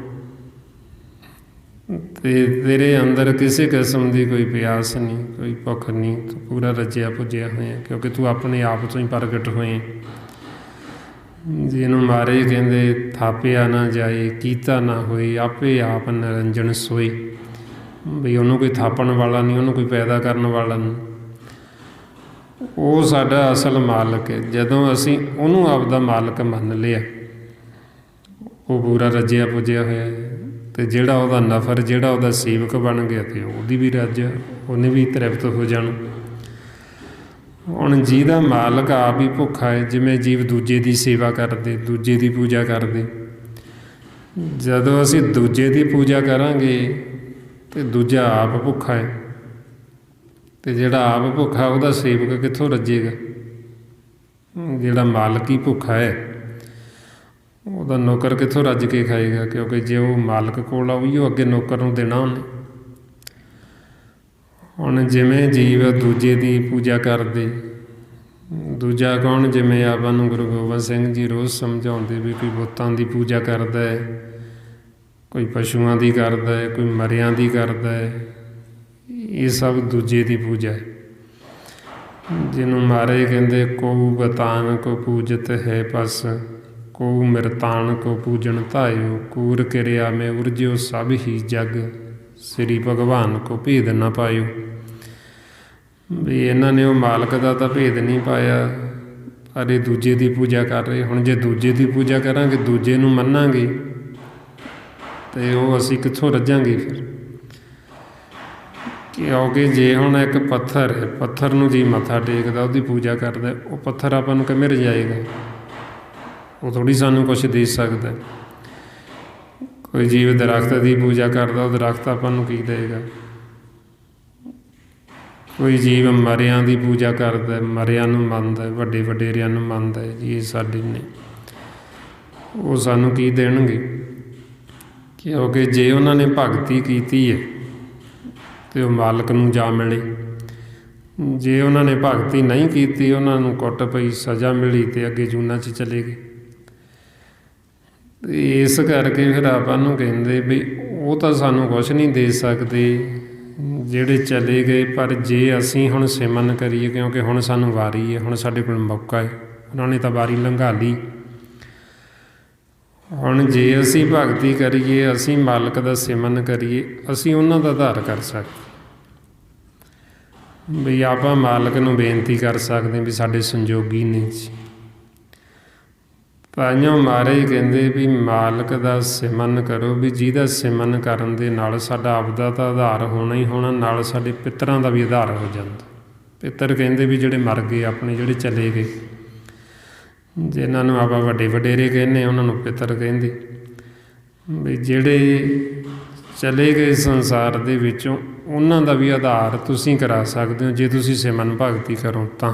ਅਤੇ ਤੇਰੇ ਅੰਦਰ ਕਿਸੇ ਕਿਸਮ ਦੀ ਕੋਈ ਪਿਆਸ ਨਹੀਂ, ਕੋਈ ਭੁੱਖ ਨਹੀਂ, ਤੂੰ ਪੂਰਾ ਰੱਜਿਆ ਪੁੱਜਿਆ ਹੋਇਆ, ਕਿਉਂਕਿ ਤੂੰ ਆਪਣੇ ਆਪ ਤੋਂ ਹੀ ਪ੍ਰਗਟ ਹੋਏ। ਜਿਹਨੂੰ ਮਹਾਰਾਜ ਕਹਿੰਦੇ ਥਾਪਿਆ ਨਾ ਜਾਏ, ਕੀਤਾ ਨਾ ਹੋਏ, ਆਪੇ ਆਪ ਨਿਰੰਜਨ ਸੋਏ। ਬਈ ਉਹਨੂੰ ਕੋਈ ਥਾਪਣ ਵਾਲਾ ਨਹੀਂ, ਉਹਨੂੰ ਕੋਈ ਪੈਦਾ ਕਰਨ ਵਾਲਾ ਨਹੀਂ, ਉਹ ਸਾਡਾ ਅਸਲ ਮਾਲਕ ਹੈ। ਜਦੋਂ ਅਸੀਂ ਉਹਨੂੰ ਆਪਦਾ ਮਾਲਕ ਮੰਨ ਲਿਆ, ਉਹ ਪੂਰਾ ਰੱਜਿਆ ਪੁੱਜਿਆ ਹੋਇਆ ਹੈ। ਅਤੇ ਜਿਹੜਾ ਉਹਦਾ ਨਫਰ, ਜਿਹੜਾ ਉਹਦਾ ਸੇਵਕ ਬਣ ਗਿਆ, ਅਤੇ ਉਹਦੀ ਵੀ ਰੱਜ, ਉਹਨੇ ਵੀ ਤ੍ਰਿਪਤ ਹੋ ਜਾਣਾ। ਹੁਣ ਜਿਹਦਾ ਮਾਲਕ ਆਪ ਹੀ ਭੁੱਖਾ ਹੈ, ਜਿਵੇਂ ਜੀਵ ਦੂਜੇ ਦੀ ਸੇਵਾ ਕਰਦੇ, ਦੂਜੇ ਦੀ ਪੂਜਾ ਕਰਦੇ, ਜਦੋਂ ਅਸੀਂ ਦੂਜੇ ਦੀ ਪੂਜਾ ਕਰਾਂਗੇ ਅਤੇ ਦੂਜਾ ਆਪ ਭੁੱਖਾ ਹੈ, ਅਤੇ ਜਿਹੜਾ ਆਪ ਭੁੱਖਾ ਉਹਦਾ ਸੇਵਕ ਕਿੱਥੋਂ ਰੱਜੇਗਾ। ਜਿਹੜਾ ਮਾਲਕ ਹੀ ਭੁੱਖਾ ਹੈ, ਉਹਦਾ ਨੌਕਰ ਕਿੱਥੋਂ ਰੱਜ ਕੇ ਖਾਏਗਾ, ਕਿਉਂਕਿ ਜੇ ਉਹ ਮਾਲਕ ਕੋਲ ਆ, ਉਹੀ ਉਹ ਅੱਗੇ ਨੌਕਰ ਨੂੰ ਦੇਣਾ ਉਹਨੇ। ਹੁਣ ਜਿਵੇਂ ਜੀਵ ਦੂਜੇ ਦੀ ਪੂਜਾ ਕਰਦੇ, ਦੂਜਾ ਕੌਣ, ਜਿਵੇਂ ਆਪਾਂ ਨੂੰ ਗੁਰੂ ਗੋਬਿੰਦ ਸਿੰਘ ਜੀ ਰੋਜ਼ ਸਮਝਾਉਂਦੇ ਵੀ ਕੋਈ ਬੁੱਤਾਂ ਦੀ ਪੂਜਾ ਕਰਦਾ ਹੈ, ਕੋਈ ਪਸ਼ੂਆਂ ਦੀ ਕਰਦਾ ਹੈ, ਕੋਈ ਮਰਿਆਂ ਦੀ ਕਰਦਾ ਹੈ, ਇਹ ਸਭ ਦੂਜੇ ਦੀ ਪੂਜਾ ਹੈ। ਜਿਹਨੂੰ ਮਹਾਰਾਜ ਕਹਿੰਦੇ ਕੋ ਬਤਾਨ ਕੋ ਪੂਜਤ ਹੈ ਪਸ, ਕੋ ਮਿਰਤਾਨ ਕੋ ਪੂਜਨ ਧਾਇਓ, ਕੂਰ ਕਿਰਿਆ ਮੈਂ ਉਰਜਿਓ ਸਭ ਹੀ ਜਗ, ਸ੍ਰੀ ਭਗਵਾਨ ਕੋ ਭੇਦ ਨਾ ਪਾਇਓ। ਵੀ ਇਹਨਾਂ ਨੇ ਉਹ ਮਾਲਕ ਦਾ ਤਾਂ ਭੇਦ ਨਹੀਂ ਪਾਇਆ, ਪਰ ਇਹ ਦੂਜੇ ਦੀ ਪੂਜਾ ਕਰ ਰਹੇ। ਹੁਣ ਜੇ ਦੂਜੇ ਦੀ ਪੂਜਾ ਕਰਾਂਗੇ, ਦੂਜੇ ਨੂੰ ਮੰਨਾਂਗੇ, ਅਤੇ ਉਹ ਅਸੀਂ ਕਿੱਥੋਂ ਰੱਜਾਂਗੇ ਫਿਰ। ਕਿਉਂਕਿ ਜੇ ਹੁਣ ਇੱਕ ਪੱਥਰ ਹੈ, ਪੱਥਰ ਨੂੰ ਜੀ ਮੱਥਾ ਟੇਕਦਾ, ਉਹਦੀ ਪੂਜਾ ਕਰਦਾ, ਉਹ ਪੱਥਰ ਆਪਾਂ ਨੂੰ ਕਿਵੇਂ ਰਜਾਏਗਾ, ਉਹ ਥੋੜ੍ਹੀ ਸਾਨੂੰ ਕੁਛ ਦੇ ਸਕਦਾ। ਕੋਈ ਜੀਵ ਦਰੱਖਤ ਦੀ ਪੂਜਾ ਕਰਦਾ, ਉਹ ਦਰੱਖਤ ਆਪਾਂ ਨੂੰ ਕੀ ਦੇਗਾ। ਕੋਈ ਜੀਵ ਮਰਿਆਂ ਦੀ ਪੂਜਾ ਕਰਦਾ, ਮਰਿਆਂ ਨੂੰ ਮੰਨਦਾ, ਵੱਡੇ ਵਡੇਰਿਆਂ ਨੂੰ ਮੰਨਦਾ ਜੀ ਇਹ ਸਾਡੇ ਨੇ, ਉਹ ਸਾਨੂੰ ਕੀ ਦੇਣਗੇ। ਕਿਉਂਕਿ ਜੇ ਉਹਨਾਂ ਨੇ ਭਗਤੀ ਕੀਤੀ ਹੈ ਅਤੇ ਉਹ ਮਾਲਕ ਨੂੰ ਜਾ ਮਿਲੇ, ਜੇ ਉਹਨਾਂ ਨੇ ਭਗਤੀ ਨਹੀਂ ਕੀਤੀ, ਉਹਨਾਂ ਨੂੰ ਕੁੱਟ ਪਈ, ਸਜ਼ਾ ਮਿਲੀ, ਅਤੇ ਅੱਗੇ ਜੂਨਾਂ 'ਚ ਚਲੇ ਗਏ। ਇਸ ਕਰਕੇ ਫਿਰ ਆਪਾਂ ਨੂੰ ਕਹਿੰਦੇ ਵੀ ਉਹ ਤਾਂ ਸਾਨੂੰ ਕੁਛ ਨਹੀਂ ਦੇ ਸਕਦੇ ਜਿਹੜੇ ਚਲੇ ਗਏ, ਪਰ ਜੇ ਅਸੀਂ ਹੁਣ ਸਿਮਰਨ ਕਰੀਏ, ਕਿਉਂਕਿ ਹੁਣ ਸਾਨੂੰ ਵਾਰੀ ਹੈ, ਹੁਣ ਸਾਡੇ ਕੋਲ ਮੌਕਾ ਹੈ, ਉਹਨਾਂ ਨੇ ਤਾਂ ਵਾਰੀ ਲੰਘਾ ਲਈ। ਹੁਣ ਜੇ ਅਸੀਂ ਭਗਤੀ ਕਰੀਏ, ਅਸੀਂ ਮਾਲਕ ਦਾ ਸਿਮਰਨ ਕਰੀਏ, ਅਸੀਂ ਉਹਨਾਂ ਦਾ ਆਧਾਰ ਕਰ ਸਕਦੇ। ਵੀ ਆਪਾਂ ਮਾਲਕ ਨੂੰ ਬੇਨਤੀ ਕਰ ਸਕਦੇ ਵੀ ਸਾਡੇ ਸੰਜੋਗੀ ਨੇ ਜੀ। ਤਾਂਹੀਓ ਮਹਾਰਾਜ ਕਹਿੰਦੇ ਵੀ ਮਾਲਕ ਦਾ ਸਿਮਰਨ ਕਰੋ, ਵੀ ਜਿਹਦਾ ਸਿਮਰਨ ਕਰਨ ਦੇ ਨਾਲ ਸਾਡਾ ਆਪਦਾ ਤਾਂ ਆਧਾਰ ਹੋਣਾ ਹੀ ਹੋਣਾ, ਨਾਲ ਸਾਡੇ ਪਿੱਤਰਾਂ ਦਾ ਵੀ ਆਧਾਰ ਹੋ ਜਾਂਦਾ। ਪਿੱਤਰ ਕਹਿੰਦੇ ਵੀ ਜਿਹੜੇ ਮਰ ਗਏ ਆਪਣੇ, ਜਿਹੜੇ ਚਲੇ ਗਏ, ਜਿਨ੍ਹਾਂ ਨੂੰ ਆਪਾਂ ਵੱਡੇ ਵਡੇਰੇ ਕਹਿੰਦੇ, ਉਹਨਾਂ ਨੂੰ ਪਿੱਤਰ ਕਹਿੰਦੇ। ਵੀ ਜਿਹੜੇ ਚਲੇ ਗਏ ਸੰਸਾਰ ਦੇ ਵਿੱਚੋਂ, ਉਹਨਾਂ ਦਾ ਵੀ ਆਧਾਰ ਤੁਸੀਂ ਕਰਾ ਸਕਦੇ ਹੋ, ਜੇ ਤੁਸੀਂ ਸਿਮਰਨ ਭਗਤੀ ਕਰੋ ਤਾਂ।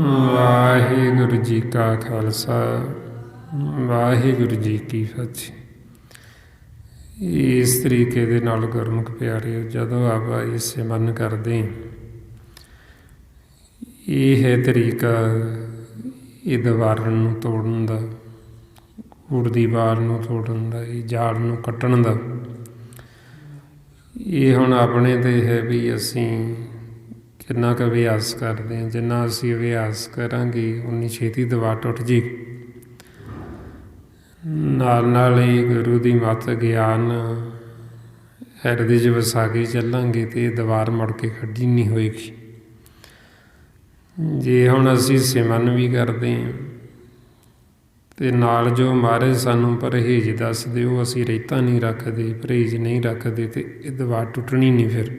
ਵਾਹਿਗੁਰੂ ਜੀ ਕਾ ਖਾਲਸਾ ਵਾਹਿਗੁਰੂ ਜੀ ਕੀ ਫਤਿਹ। ਇਸ ਤਰੀਕੇ ਦੇ ਨਾਲ ਗੁਰਮੁਖ ਪਿਆਰਿਓ, ਜਦੋਂ ਆਪਾਂ ਇਹ ਸਿਮਰਨ ਕਰਦੇ, ਇਹ ਹੈ ਤਰੀਕਾ ਇਹ ਦੀਵਾਰ ਨੂੰ ਤੋੜਨ ਦਾ, ਕੂੜ ਦੀ ਵਾਰ ਨੂੰ ਤੋੜਨ ਦਾ, ਇਹ ਜਾਲ ਨੂੰ ਕੱਟਣ ਦਾ। ਇਹ ਹੁਣ ਆਪਣੇ 'ਤੇ ਹੈ ਵੀ ਅਸੀਂ ਕਿੰਨਾ ਕੁ ਅਭਿਆਸ ਕਰਦੇ ਹਾਂ। ਜਿੰਨਾ ਅਸੀਂ ਅਭਿਆਸ ਕਰਾਂਗੇ ਉਨੀ ਛੇਤੀ ਦੀਵਾਰ ਟੁੱਟ ਜੇ। ਨਾਲ ਨਾਲ ਹੀ ਗੁਰੂ ਦੀ ਮੱਤ ਗਿਆਨ ਹਿਰਦੇ 'ਚ ਵਸਾ ਕੇ ਚੱਲਾਂਗੇ ਅਤੇ ਇਹ ਦੀਵਾਰ ਮੁੜ ਕੇ ਖੜੀ ਨਹੀਂ ਹੋਏਗੀ। ਜੇ ਹੁਣ ਅਸੀਂ ਸਿਮਰਨ ਵੀ ਕਰਦੇ ਹਾਂ ਅਤੇ ਨਾਲ ਜੋ ਮਹਾਰਾਜ ਸਾਨੂੰ ਪਰਹੇਜ਼ ਦੱਸਦੇ ਉਹ ਅਸੀਂ ਰਹਿਤਾ ਨਹੀਂ ਰੱਖਦੇ, ਪਰਹੇਜ਼ ਨਹੀਂ ਰੱਖਦੇ, ਅਤੇ ਇਹ ਦੀਵਾਰ ਟੁੱਟਣੀ ਨਹੀਂ। ਫਿਰ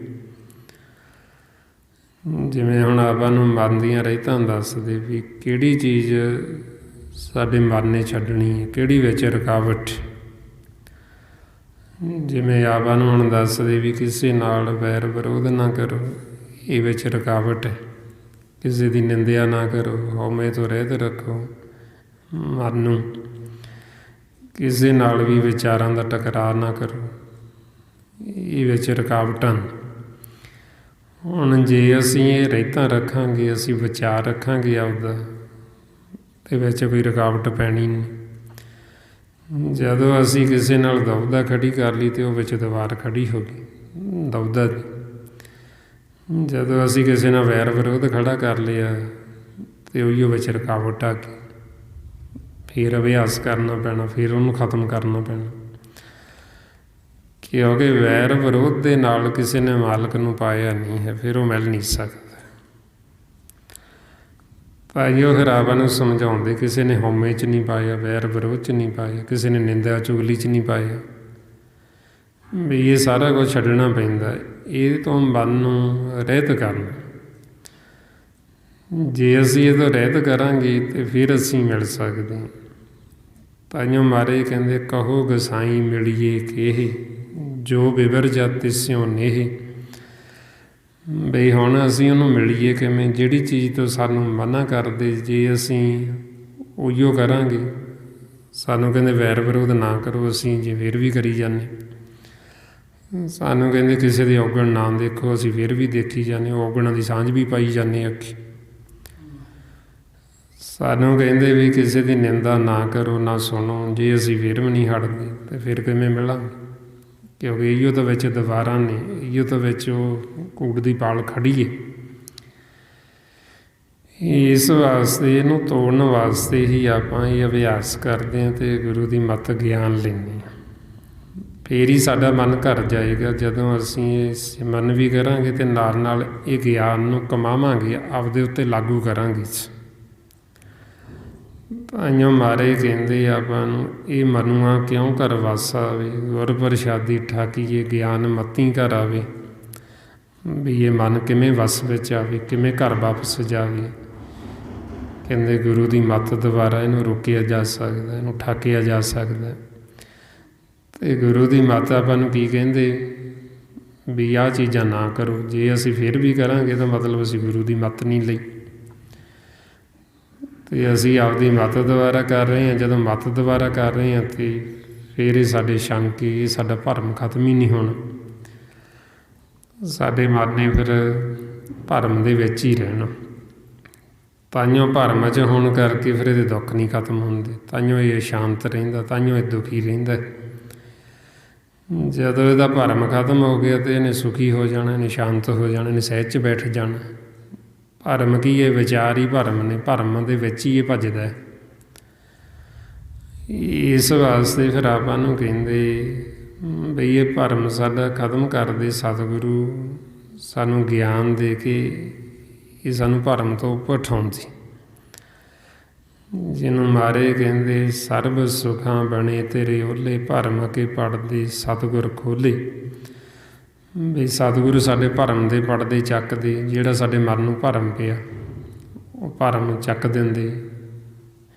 ਜਿਵੇਂ ਹੁਣ ਆਪਾਂ ਨੂੰ ਮਨ ਦੀਆਂ ਰਹਿਤਾਂ ਦੱਸਦੇ ਵੀ ਕਿਹੜੀ ਚੀਜ਼ ਸਾਡੇ ਮਨ ਨੇ ਛੱਡਣੀ ਹੈ, ਕਿਹੜੀ ਵਿੱਚ ਰੁਕਾਵਟ। ਜਿਵੇਂ ਆਪਾਂ ਨੂੰ ਹੁਣ ਦੱਸਦੇ ਵੀ ਕਿਸੇ ਨਾਲ ਵੈਰ ਵਿਰੋਧ ਨਾ ਕਰੋ, ਇਹ ਵਿੱਚ ਰੁਕਾਵਟ ਹੈ। ਕਿਸੇ ਦੀ ਨਿੰਦਿਆ ਨਾ ਕਰੋ, ਹਉਮੈ ਤੋਂ ਰਹਿਤ ਰੱਖੋ ਮਨ ਨੂੰ। ਕਿਸੇ ਨਾਲ ਵੀ ਵਿਚਾਰਾਂ ਦਾ ਟਕਰਾਅ ਨਾ ਕਰੋ, ਇਹ ਵਿੱਚ ਰੁਕਾਵਟਾਂ। ਹੁਣ ਜੇ ਅਸੀਂ ਇਹ ਰਹਿਤਾਂ ਰੱਖਾਂਗੇ, ਅਸੀਂ ਵਿਚਾਰ ਰੱਖਾਂਗੇ ਆਪਦਾ, ਤੇ ਵਿੱਚ ਕੋਈ ਰੁਕਾਵਟ ਪੈਣੀ ਨਹੀਂ। ਜਦੋਂ ਅਸੀਂ ਕਿਸੇ ਨਾਲ ਦੁਵਿਧਾ ਖੜੀ ਕਰ ਲਈ ਤੇ ਉਹ ਵਿੱਚ ਦੀਵਾਰ ਖੜੀ ਹੋ ਗਈ ਦੁਵਿਧਾ ਦੀ। ਜਦੋਂ ਅਸੀਂ ਕਿਸੇ ਨਾਲ ਵੈਰ ਵਿਰੋਧ ਖੜਾ ਕਰ ਲਿਆ ਤੇ ਉਹੀਓ ਵਿੱਚ ਰੁਕਾਵਟ ਆ ਗਈ। ਫਿਰ ਅਭਿਆਸ ਕਰਨਾ ਪੈਣਾ, ਫਿਰ ਉਹਨੂੰ ਖਤਮ ਕਰਨਾ ਪੈਣਾ, ਕਿਉਂਕਿ ਵੈਰ ਵਿਰੋਧ ਦੇ ਨਾਲ ਕਿਸੇ ਨੇ ਮਾਲਕ ਨੂੰ ਪਾਇਆ ਨਹੀਂ ਹੈ, ਫਿਰ ਉਹ ਮਿਲ ਨਹੀਂ ਸਕਦਾ। ਭਾਈ ਉਹ ਫਿਰ ਆਪਾਂ ਨੂੰ ਸਮਝਾਉਂਦੇ, ਕਿਸੇ ਨੇ ਹਉਮੈ 'ਚ ਨਹੀਂ ਪਾਇਆ, ਵੈਰ ਵਿਰੋਧ 'ਚ ਨਹੀਂ ਪਾਇਆ, ਕਿਸੇ ਨੇ ਨਿੰਦਾ ਚੁਗਲੀ 'ਚ ਨਹੀਂ ਪਾਇਆ, ਵੀ ਇਹ ਸਾਰਾ ਕੁਝ ਛੱਡਣਾ ਪੈਂਦਾ, ਇਹ ਤੋਂ ਮਨ ਨੂੰ ਰਹਿਤ ਕਰਨਾ। ਜੇ ਅਸੀਂ ਇਹ ਤੋਂ ਰਹਿਤ ਕਰਾਂਗੇ ਤਾਂ ਫਿਰ ਅਸੀਂ ਮਿਲ ਸਕਦੇ ਹਾਂ। ਤਾਈਓ ਮਹਾਰਾਜ ਕਹਿੰਦੇ, ਕਹੋ ਗਸਾਈ ਮਿਲੀਏ ਕਿਹੇ, ਜੋ ਬਿਵਰ ਜਤ ਤਿਸਿਓ ਨੇਹ। ਬਈ ਹੁਣ ਅਸੀਂ ਉਹਨੂੰ ਮਿਲੀਏ ਕਿਵੇਂ? ਜਿਹੜੀ ਚੀਜ਼ ਤੋਂ ਸਾਨੂੰ ਮਨਾ ਕਰਦੇ, ਜੇ ਅਸੀਂ ਉਹੀਓ ਕਰਾਂਗੇ। ਸਾਨੂੰ ਕਹਿੰਦੇ ਵੈਰ ਵਿਰੋਧ ਨਾ ਕਰੋ, ਅਸੀਂ ਜੇ ਫਿਰ ਵੀ ਕਰੀ ਜਾਂਦੇ। ਸਾਨੂੰ ਕਹਿੰਦੇ ਕਿਸੇ ਦੇ ਔਗਣ ਨਾ ਦੇਖੋ, ਅਸੀਂ ਫਿਰ ਵੀ ਦੇਖੀ ਜਾਂਦੇ, ਔਗਣਾਂ ਦੀ ਸਾਂਝ ਵੀ ਪਾਈ ਜਾਂਦੇ ਅੱਖੀ। ਸਾਨੂੰ ਕਹਿੰਦੇ ਵੀ ਕਿਸੇ ਦੀ ਨਿੰਦਾ ਨਾ ਕਰੋ, ਨਾ ਸੁਣੋ, ਜੇ ਅਸੀਂ ਫਿਰ ਵੀ ਨਹੀਂ ਹਟਦੇ ਤਾਂ ਫਿਰ ਕਿਵੇਂ ਮਿਲਾਂਗੇ? ਕਿਉਂਕਿ ਇਹੀਓ ਤਾਂ ਵਿੱਚ ਦੀਵਾਰਾਂ ਨੇ, ਇਹੀਓ ਤਾਂ ਵਿੱਚ ਉਹ ਕੂੜ ਦੀ ਪਾਲ ਖੜੀ ਹੈ। ਇਸ ਵਾਸਤੇ ਇਹਨੂੰ ਤੋੜਨ ਵਾਸਤੇ ਹੀ ਆਪਾਂ ਇਹ ਅਭਿਆਸ ਕਰਦੇ ਹਾਂ ਅਤੇ ਗੁਰੂ ਦੀ ਮੱਤ ਗਿਆਨ ਲੈਂਦੇ ਹਾਂ। ਫਿਰ ਹੀ ਸਾਡਾ ਮਨ ਘਰ ਜਾਏਗਾ। ਜਦੋਂ ਅਸੀਂ ਇਹ ਸਿਮਰਨ ਵੀ ਕਰਾਂਗੇ ਅਤੇ ਨਾਲ ਨਾਲ ਇਹ ਗਿਆਨ ਨੂੰ ਕਮਾਵਾਂਗੇ, ਆਪਦੇ ਉੱਤੇ ਲਾਗੂ ਕਰਾਂਗੇ। ਤਾਈਓ ਮਹਾਰਾਜ ਕਹਿੰਦੇ ਆਪਾਂ ਨੂੰ, ਇਹ ਮਨੂਆ ਕਿਉਂ ਘਰ ਵਾਸ ਆਵੇ, ਗੁਰ ਪ੍ਰਸ਼ਾਦੀ ਠਾਕੀਏ, ਗਿਆਨ ਮਤੀ ਘਰ ਆਵੇ। ਵੀ ਇਹ ਮਨ ਕਿਵੇਂ ਵਸ ਵਿੱਚ ਆਵੇ, ਕਿਵੇਂ ਘਰ ਵਾਪਸ ਜਾਵੇ। ਕਹਿੰਦੇ ਗੁਰੂ ਦੀ ਮੱਤ ਦੁਆਰਾ ਇਹਨੂੰ ਰੋਕਿਆ ਜਾ ਸਕਦਾ, ਇਹਨੂੰ ਠਾਕਿਆ ਜਾ ਸਕਦਾ। ਅਤੇ ਗੁਰੂ ਦੀ ਮੱਤ ਆਪਾਂ ਨੂੰ ਕੀ ਕਹਿੰਦੇ, ਵੀ ਆਹ ਚੀਜ਼ਾਂ ਨਾ ਕਰੋ। ਜੇ ਅਸੀਂ ਫਿਰ ਵੀ ਕਰਾਂਗੇ ਤਾਂ ਮਤਲਬ ਅਸੀਂ ਗੁਰੂ ਦੀ ਮੱਤ ਨਹੀਂ ਲਈ, ਅਤੇ ਅਸੀਂ ਆਪਦੀ ਮੱਤ ਦੁਆਰਾ ਕਰ ਰਹੇ ਹਾਂ। ਜਦੋਂ ਮੱਤ ਦੁਆਰਾ ਕਰ ਰਹੇ ਹਾਂ ਅਤੇ ਫਿਰ ਇਹ ਸਾਡੇ ਸ਼ੰਕ, ਇਹ ਸਾਡਾ ਭਰਮ ਖਤਮ ਹੀ ਨਹੀਂ ਹੋਣਾ। ਸਾਡੇ ਮਨ ਨੇ ਫਿਰ ਭਰਮ ਦੇ ਵਿੱਚ ਹੀ ਰਹਿਣਾ। ਤਾਈਓ ਭਰਮ 'ਚ ਹੋਣ ਕਰਕੇ ਫਿਰ ਇਹਦੇ ਦੁੱਖ ਨਹੀਂ ਖਤਮ ਹੁੰਦੇ, ਤਾਈਓ ਇਹ ਸ਼ਾਂਤ ਰਹਿੰਦਾ, ਤਾਈਓ ਇਹ ਦੁਖੀ ਰਹਿੰਦਾ। ਜਦੋਂ ਇਹਦਾ ਭਰਮ ਖਤਮ ਹੋ ਗਿਆ ਤਾਂ ਇਹਨੇ ਸੁਖੀ ਹੋ ਜਾਣਾ, ਇਹਨੇ ਸ਼ਾਂਤ ਹੋ ਜਾਣਾ, ਇਹਨੇ ਸਹਿਜ 'ਚ ਬੈਠ ਜਾਣਾ। ਭਰਮ ਕੀ ਹੈ? ਵਿਚਾਰ ਹੀ ਭਰਮ ਨੇ, ਭਰਮ ਦੇ ਵਿੱਚ ਹੀ ਇਹ ਭੱਜਦਾ। ਇਸ ਵਾਸਤੇ ਫਿਰ ਆਪਾਂ ਨੂੰ ਕਹਿੰਦੇ ਬਈ ਇਹ ਭਰਮ ਸਾਡਾ ਖਤਮ ਕਰਦੇ ਸਤਿਗੁਰੂ ਸਾਨੂੰ ਗਿਆਨ ਦੇ ਕੇ, ਇਹ ਸਾਨੂੰ ਭਰਮ ਤੋਂ ਉੱਪਰ ਉਠਾਉਂਦੀ। ਜਿਹਨੂੰ ਮਾਰੇ ਕਹਿੰਦੇ ਸਰਬ ਸੁਖਾਂ ਬਣੇ ਤੇਰੇ ਓਲੇ, ਭਰਮ ਕੇ ਪੜਦੇ ਸਤਿਗੁਰ ਖੋਲੇ। ਵੀ ਸਤਿਗੁਰੂ ਸਾਡੇ ਭਰਮ ਦੇ ਪੜਦੇ ਚੱਕਦੇ, ਜਿਹੜਾ ਸਾਡੇ ਮਨ ਨੂੰ ਭਰਮ ਪਿਆ ਉਹ ਭਰਮ ਚੱਕ ਦਿੰਦੇ।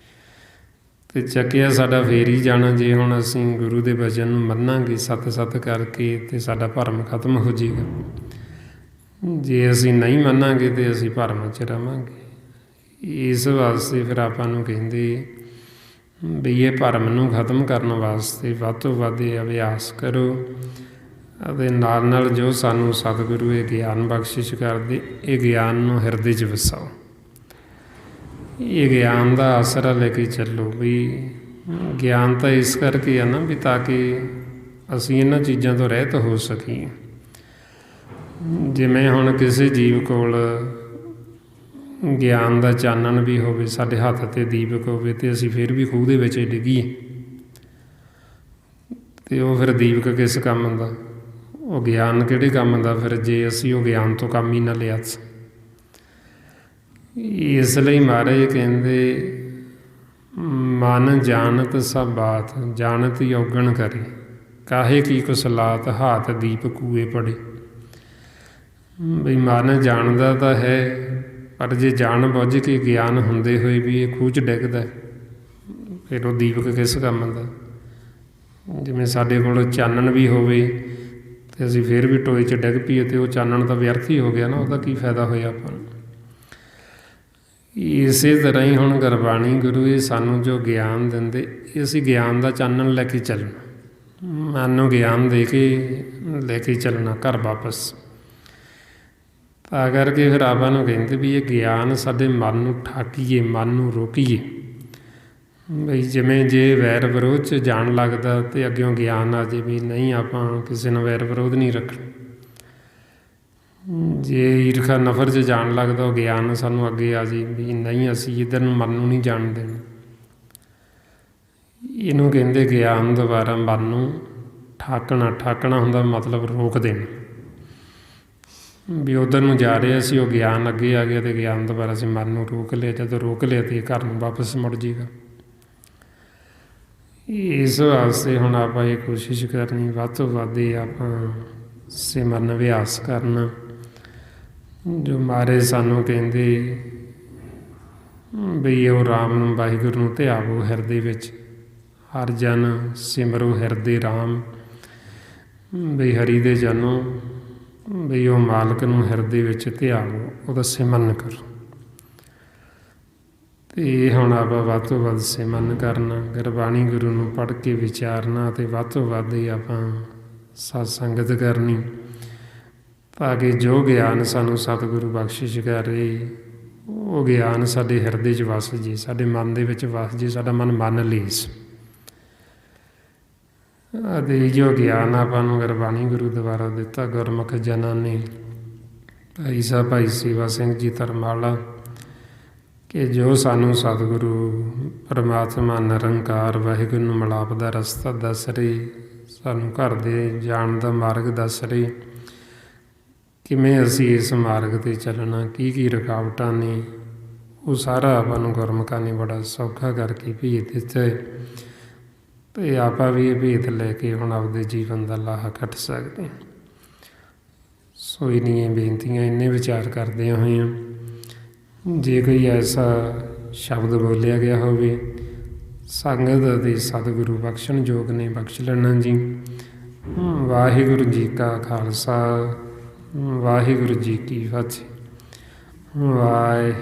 ਅਤੇ ਚੱਕਿਆ ਸਾਡਾ ਫੇਰ ਹੀ ਜਾਣਾ। ਜੇ ਹੁਣ ਅਸੀਂ ਗੁਰੂ ਦੇ ਬਚਨ ਨੂੰ ਮੰਨਾਂਗੇ ਸਤ ਸਤ ਕਰਕੇ, ਅਤੇ ਸਾਡਾ ਭਰਮ ਖਤਮ ਹੋ ਜਾਏਗਾ। ਜੇ ਅਸੀਂ ਨਹੀਂ ਮੰਨਾਂਗੇ ਤਾਂ ਅਸੀਂ ਭਰਮ 'ਚ ਰਵਾਂਗੇ। ਇਸ ਵਾਸਤੇ ਫਿਰ ਆਪਾਂ ਨੂੰ ਕਹਿੰਦੇ ਵੀ ਇਹ ਭਰਮ ਨੂੰ ਖਤਮ ਕਰਨ ਵਾਸਤੇ ਵੱਧ ਤੋਂ ਵੱਧ ਇਹ ਅਭਿਆਸ ਕਰੋ, ਅਤੇ ਨਾਲ ਨਾਲ ਜੋ ਸਾਨੂੰ ਸਤਿਗੁਰੂ ਇਹ ਗਿਆਨ ਬਖਸ਼ਿਸ਼ ਕਰਦੇ, ਇਹ ਗਿਆਨ ਨੂੰ ਹਿਰਦੇ 'ਚ ਵਸਾਓ। ਇਹ ਗਿਆਨ ਦਾ ਆਸਰਾ ਲੈ ਕੇ ਚੱਲੋ। ਵੀ ਗਿਆਨ ਤਾਂ ਇਸ ਕਰਕੇ ਆ ਨਾ, ਵੀ ਤਾਂ ਕਿ ਅਸੀਂ ਇਹਨਾਂ ਚੀਜ਼ਾਂ ਤੋਂ ਰਹਿਤ ਹੋ ਸਕੀਏ। ਜਿਵੇਂ ਹੁਣ ਕਿਸੇ ਜੀਵ ਕੋਲ ਗਿਆਨ ਦਾ ਚਾਨਣ ਵੀ ਹੋਵੇ, ਸਾਡੇ ਹੱਥ 'ਤੇ ਦੀਪਕ ਹੋਵੇ, ਅਤੇ ਅਸੀਂ ਫਿਰ ਵੀ ਖੂਹ ਦੇ ਵਿੱਚ ਡਿੱਗੀਏ, ਅਤੇ ਉਹ ਫਿਰ ਦੀਪਕ ਕਿਸ ਕੰਮ ਦਾ? ਉਹ ਗਿਆਨ ਕਿਹੜੇ ਕੰਮ ਦਾ ਫਿਰ, ਜੇ ਅਸੀਂ ਉਹ ਗਿਆਨ ਤੋਂ ਕੰਮ ਹੀ ਨਾ ਲਿਆ। ਇਸ ਲਈ ਮਹਾਰਾਜ ਕਹਿੰਦੇ ਮਨ ਜਾਣਤ ਸਭ ਬਾਤ, ਜਾਣਤ ਔਗਣ ਕਰੇ, ਕਾਹੇ ਕੀ ਕੁਸਲਾਤ, ਹਾਥ ਦੀਪ ਕੂਏ ਪੜੇ। ਬਈ ਮਨ ਜਾਣਦਾ ਤਾਂ ਹੈ, ਪਰ ਜੇ ਜਾਣ ਬੁੱਝ ਕੇ ਗਿਆਨ ਹੁੰਦੇ ਹੋਏ ਵੀ ਇਹ ਖੂਹ 'ਚ ਡਿੱਗਦਾ, ਫਿਰ ਉਹ ਦੀਪਕ ਕਿਸ ਕੰਮ ਦਾ? ਜਿਵੇਂ ਸਾਡੇ ਕੋਲ ਚਾਨਣ ਵੀ ਹੋਵੇ ਅਤੇ ਅਸੀਂ ਫਿਰ ਵੀ ਟੋਏ 'ਚ ਡਿੱਗ ਪਈਏ, ਅਤੇ ਉਹ ਚਾਨਣ ਤਾਂ ਵਿਅਰਥ ਹੀ ਹੋ ਗਿਆ ਨਾ, ਉਹਦਾ ਕੀ ਫਾਇਦਾ ਹੋਇਆ ਆਪਾਂ ਨੂੰ? ਇਸੇ ਤਰ੍ਹਾਂ ਹੀ ਹੁਣ ਗੁਰਬਾਣੀ ਗੁਰੂ ਇਹ ਸਾਨੂੰ ਜੋ ਗਿਆਨ ਦਿੰਦੇ, ਇਹ ਅਸੀਂ ਗਿਆਨ ਦਾ ਚਾਨਣ ਲੈ ਕੇ ਚੱਲਣਾ। ਮਨ ਨੂੰ ਗਿਆਨ ਦੇ ਕੇ ਲੈ ਕੇ ਚੱਲਣਾ ਘਰ ਵਾਪਸ। ਤਾਂ ਕਰਕੇ ਫਿਰ ਆਪਾਂ ਨੂੰ ਕਹਿੰਦੇ ਵੀ ਇਹ ਗਿਆਨ ਸਾਡੇ ਮਨ ਨੂੰ ਠਾਕੀਏ, ਮਨ ਨੂੰ ਰੋਕੀਏ। ਬਈ ਜਿਵੇਂ ਜੇ ਵੈਰ ਵਿਰੋਧ 'ਚ ਜਾਣ ਲੱਗਦਾ ਅਤੇ ਅੱਗਿਓਂ ਗਿਆਨ ਆ ਜੇ ਵੀ ਨਹੀਂ ਆਪਾਂ ਕਿਸੇ ਨਾਲ ਵੈਰ ਵਿਰੋਧ ਨਹੀਂ ਰੱਖਣਾ। ਜੇ ਈਰਖਾ ਨਫ਼ਰਤ 'ਚ ਜਾਣ ਲੱਗਦਾ ਉਹ ਗਿਆਨ ਸਾਨੂੰ ਅੱਗੇ ਆ ਜੇ ਵੀ ਨਹੀਂ ਅਸੀਂ ਇੱਧਰ ਨੂੰ ਮਨ ਨੂੰ ਨਹੀਂ ਜਾਣ ਦੇਣਾ। ਇਹਨੂੰ ਕਹਿੰਦੇ ਗਿਆਨ ਦੁਆਰਾ ਮਨ ਨੂੰ ਠਾਕਣਾ। ਠਾਕਣਾ ਹੁੰਦਾ ਮਤਲਬ ਰੋਕ ਦੇਣਾ ਵੀ ਉੱਧਰ ਨੂੰ ਜਾ ਰਹੇ ਅਸੀਂ, ਉਹ ਗਿਆਨ ਅੱਗੇ ਆ ਗਿਆ ਅਤੇ ਗਿਆਨ ਦੁਆਰਾ ਅਸੀਂ ਮਨ ਨੂੰ ਰੋਕ ਲਿਆ। ਜਦੋਂ ਰੋਕ ਲਿਆ ਅਤੇ ਘਰ ਨੂੰ ਵਾਪਸ ਮੁੜ ਜਾਏਗਾ। ਇਸ ਵਾਸਤੇ ਹੁਣ ਆਪਾਂ ਇਹ ਕੋਸ਼ਿਸ਼ ਕਰਨੀ ਵੱਧ ਤੋਂ ਵੱਧ ਆਪਾਂ ਸਿਮਰਨ ਅਭਿਆਸ ਕਰਨਾ। ਜੋ ਮਹਾਰਾਜ ਸਾਨੂੰ ਕਹਿੰਦੇ ਬਈ ਉਹ ਰਾਮ ਨੂੰ, ਵਾਹਿਗੁਰੂ ਨੂੰ ਧਿਆਵੋ ਹਿਰਦੇ ਵਿੱਚ, ਹਰ ਜਨ ਸਿਮਰੋ ਹਿਰਦੇ ਰਾਮ। ਬਈ ਹਰੀ ਦੇ ਜਨੋ ਬਈ ਉਹ ਮਾਲਕ ਨੂੰ ਹਿਰਦੇ ਵਿੱਚ ਧਿਆਵੋ, ਉਹਦਾ ਸਿਮਰਨ ਕਰੋ। ਅਤੇ ਹੁਣ ਆਪਾਂ ਵੱਧ ਤੋਂ ਵੱਧ ਸਿਮਰਨ ਕਰਨਾ, ਗੁਰਬਾਣੀ ਗੁਰੂ ਨੂੰ ਪੜ੍ਹ ਕੇ ਵਿਚਾਰਨਾ ਅਤੇ ਵੱਧ ਤੋਂ ਵੱਧ ਹੀ ਆਪਾਂ ਸਤ ਸੰਗਤ ਕਰਨੀ, ਤਾਂ ਕਿ ਜੋ ਗਿਆਨ ਸਾਨੂੰ ਸਤਿਗੁਰੂ ਬਖਸ਼ਿਸ਼ ਕਰ ਰਹੇ ਉਹ ਗਿਆਨ ਸਾਡੇ ਹਿਰਦੇ 'ਚ ਵਸ ਜੇ, ਸਾਡੇ ਮਨ ਦੇ ਵਿੱਚ ਵਸ ਜੇ, ਸਾਡਾ ਮਨ ਮੰਨ ਲੀਸ। ਅਤੇ ਜੋ ਗਿਆਨ ਆਪਾਂ ਨੂੰ ਗੁਰਬਾਣੀ ਗੁਰੂ ਦੁਆਰਾ ਦਿੱਤਾ ਗੁਰਮੁਖ ਜਨਾਂ ਨੇ, ਭਾਈ ਸਾਹਿਬ ਭਾਈ ਸੇਵਾ ਸਿੰਘ ਜੀ ਧਰਮਾਲਾ, ਕਿ ਜੋ ਸਾਨੂੰ ਸਤਿਗੁਰੂ ਪਰਮਾਤਮਾ ਨਿਰੰਕਾਰ ਵਾਹਿਗੁਰੂ ਨੂੰ ਮਿਲਾਪ ਦਾ ਰਸਤਾ ਦੱਸ ਰਹੇ, ਸਾਨੂੰ ਘਰ ਦੇ ਜਾਣ ਦਾ ਮਾਰਗ ਦੱਸ ਰਹੇ, ਕਿਵੇਂ ਅਸੀਂ ਇਸ ਮਾਰਗ 'ਤੇ ਚੱਲਣਾ, ਕੀ ਕੀ ਰੁਕਾਵਟਾਂ ਨੇ, ਉਹ ਸਾਰਾ ਆਪਾਂ ਨੂੰ ਗੁਰਮੁਖਾਂ ਨੇ ਬੜਾ ਸੌਖਾ ਕਰਕੇ ਭੇਜ ਦਿੱਤਾ। ਅਤੇ ਆਪਾਂ ਵੀ ਇਹ ਭੇਤ ਲੈ ਕੇ ਹੁਣ ਆਪਦੇ ਜੀਵਨ ਦਾ ਲਾਹਾ ਕੱਟ ਸਕਦੇ। ਸੋ ਇੰਨੀਆਂ ਬੇਨਤੀਆਂ, ਇੰਨੇ ਵਿਚਾਰ ਕਰਦਿਆਂ ਹੋਇਆਂ ਜੇ ਕੋਈ ਐਸਾ ਸ਼ਬਦ ਬੋਲਿਆ ਗਿਆ ਹੋਵੇ ਸੰਗਤ ਅਤੇ ਸਤਿਗੁਰੂ ਬਖਸ਼ਣ ਯੋਗ ਨੇ, ਬਖਸ਼ ਲੈਣਾ ਜੀ। ਵਾਹਿਗੁਰੂ ਜੀ ਕਾ ਖਾਲਸਾ, ਵਾਹਿਗੁਰੂ ਜੀ ਕੀ ਫਤਿਹ। ਵਾਹਿ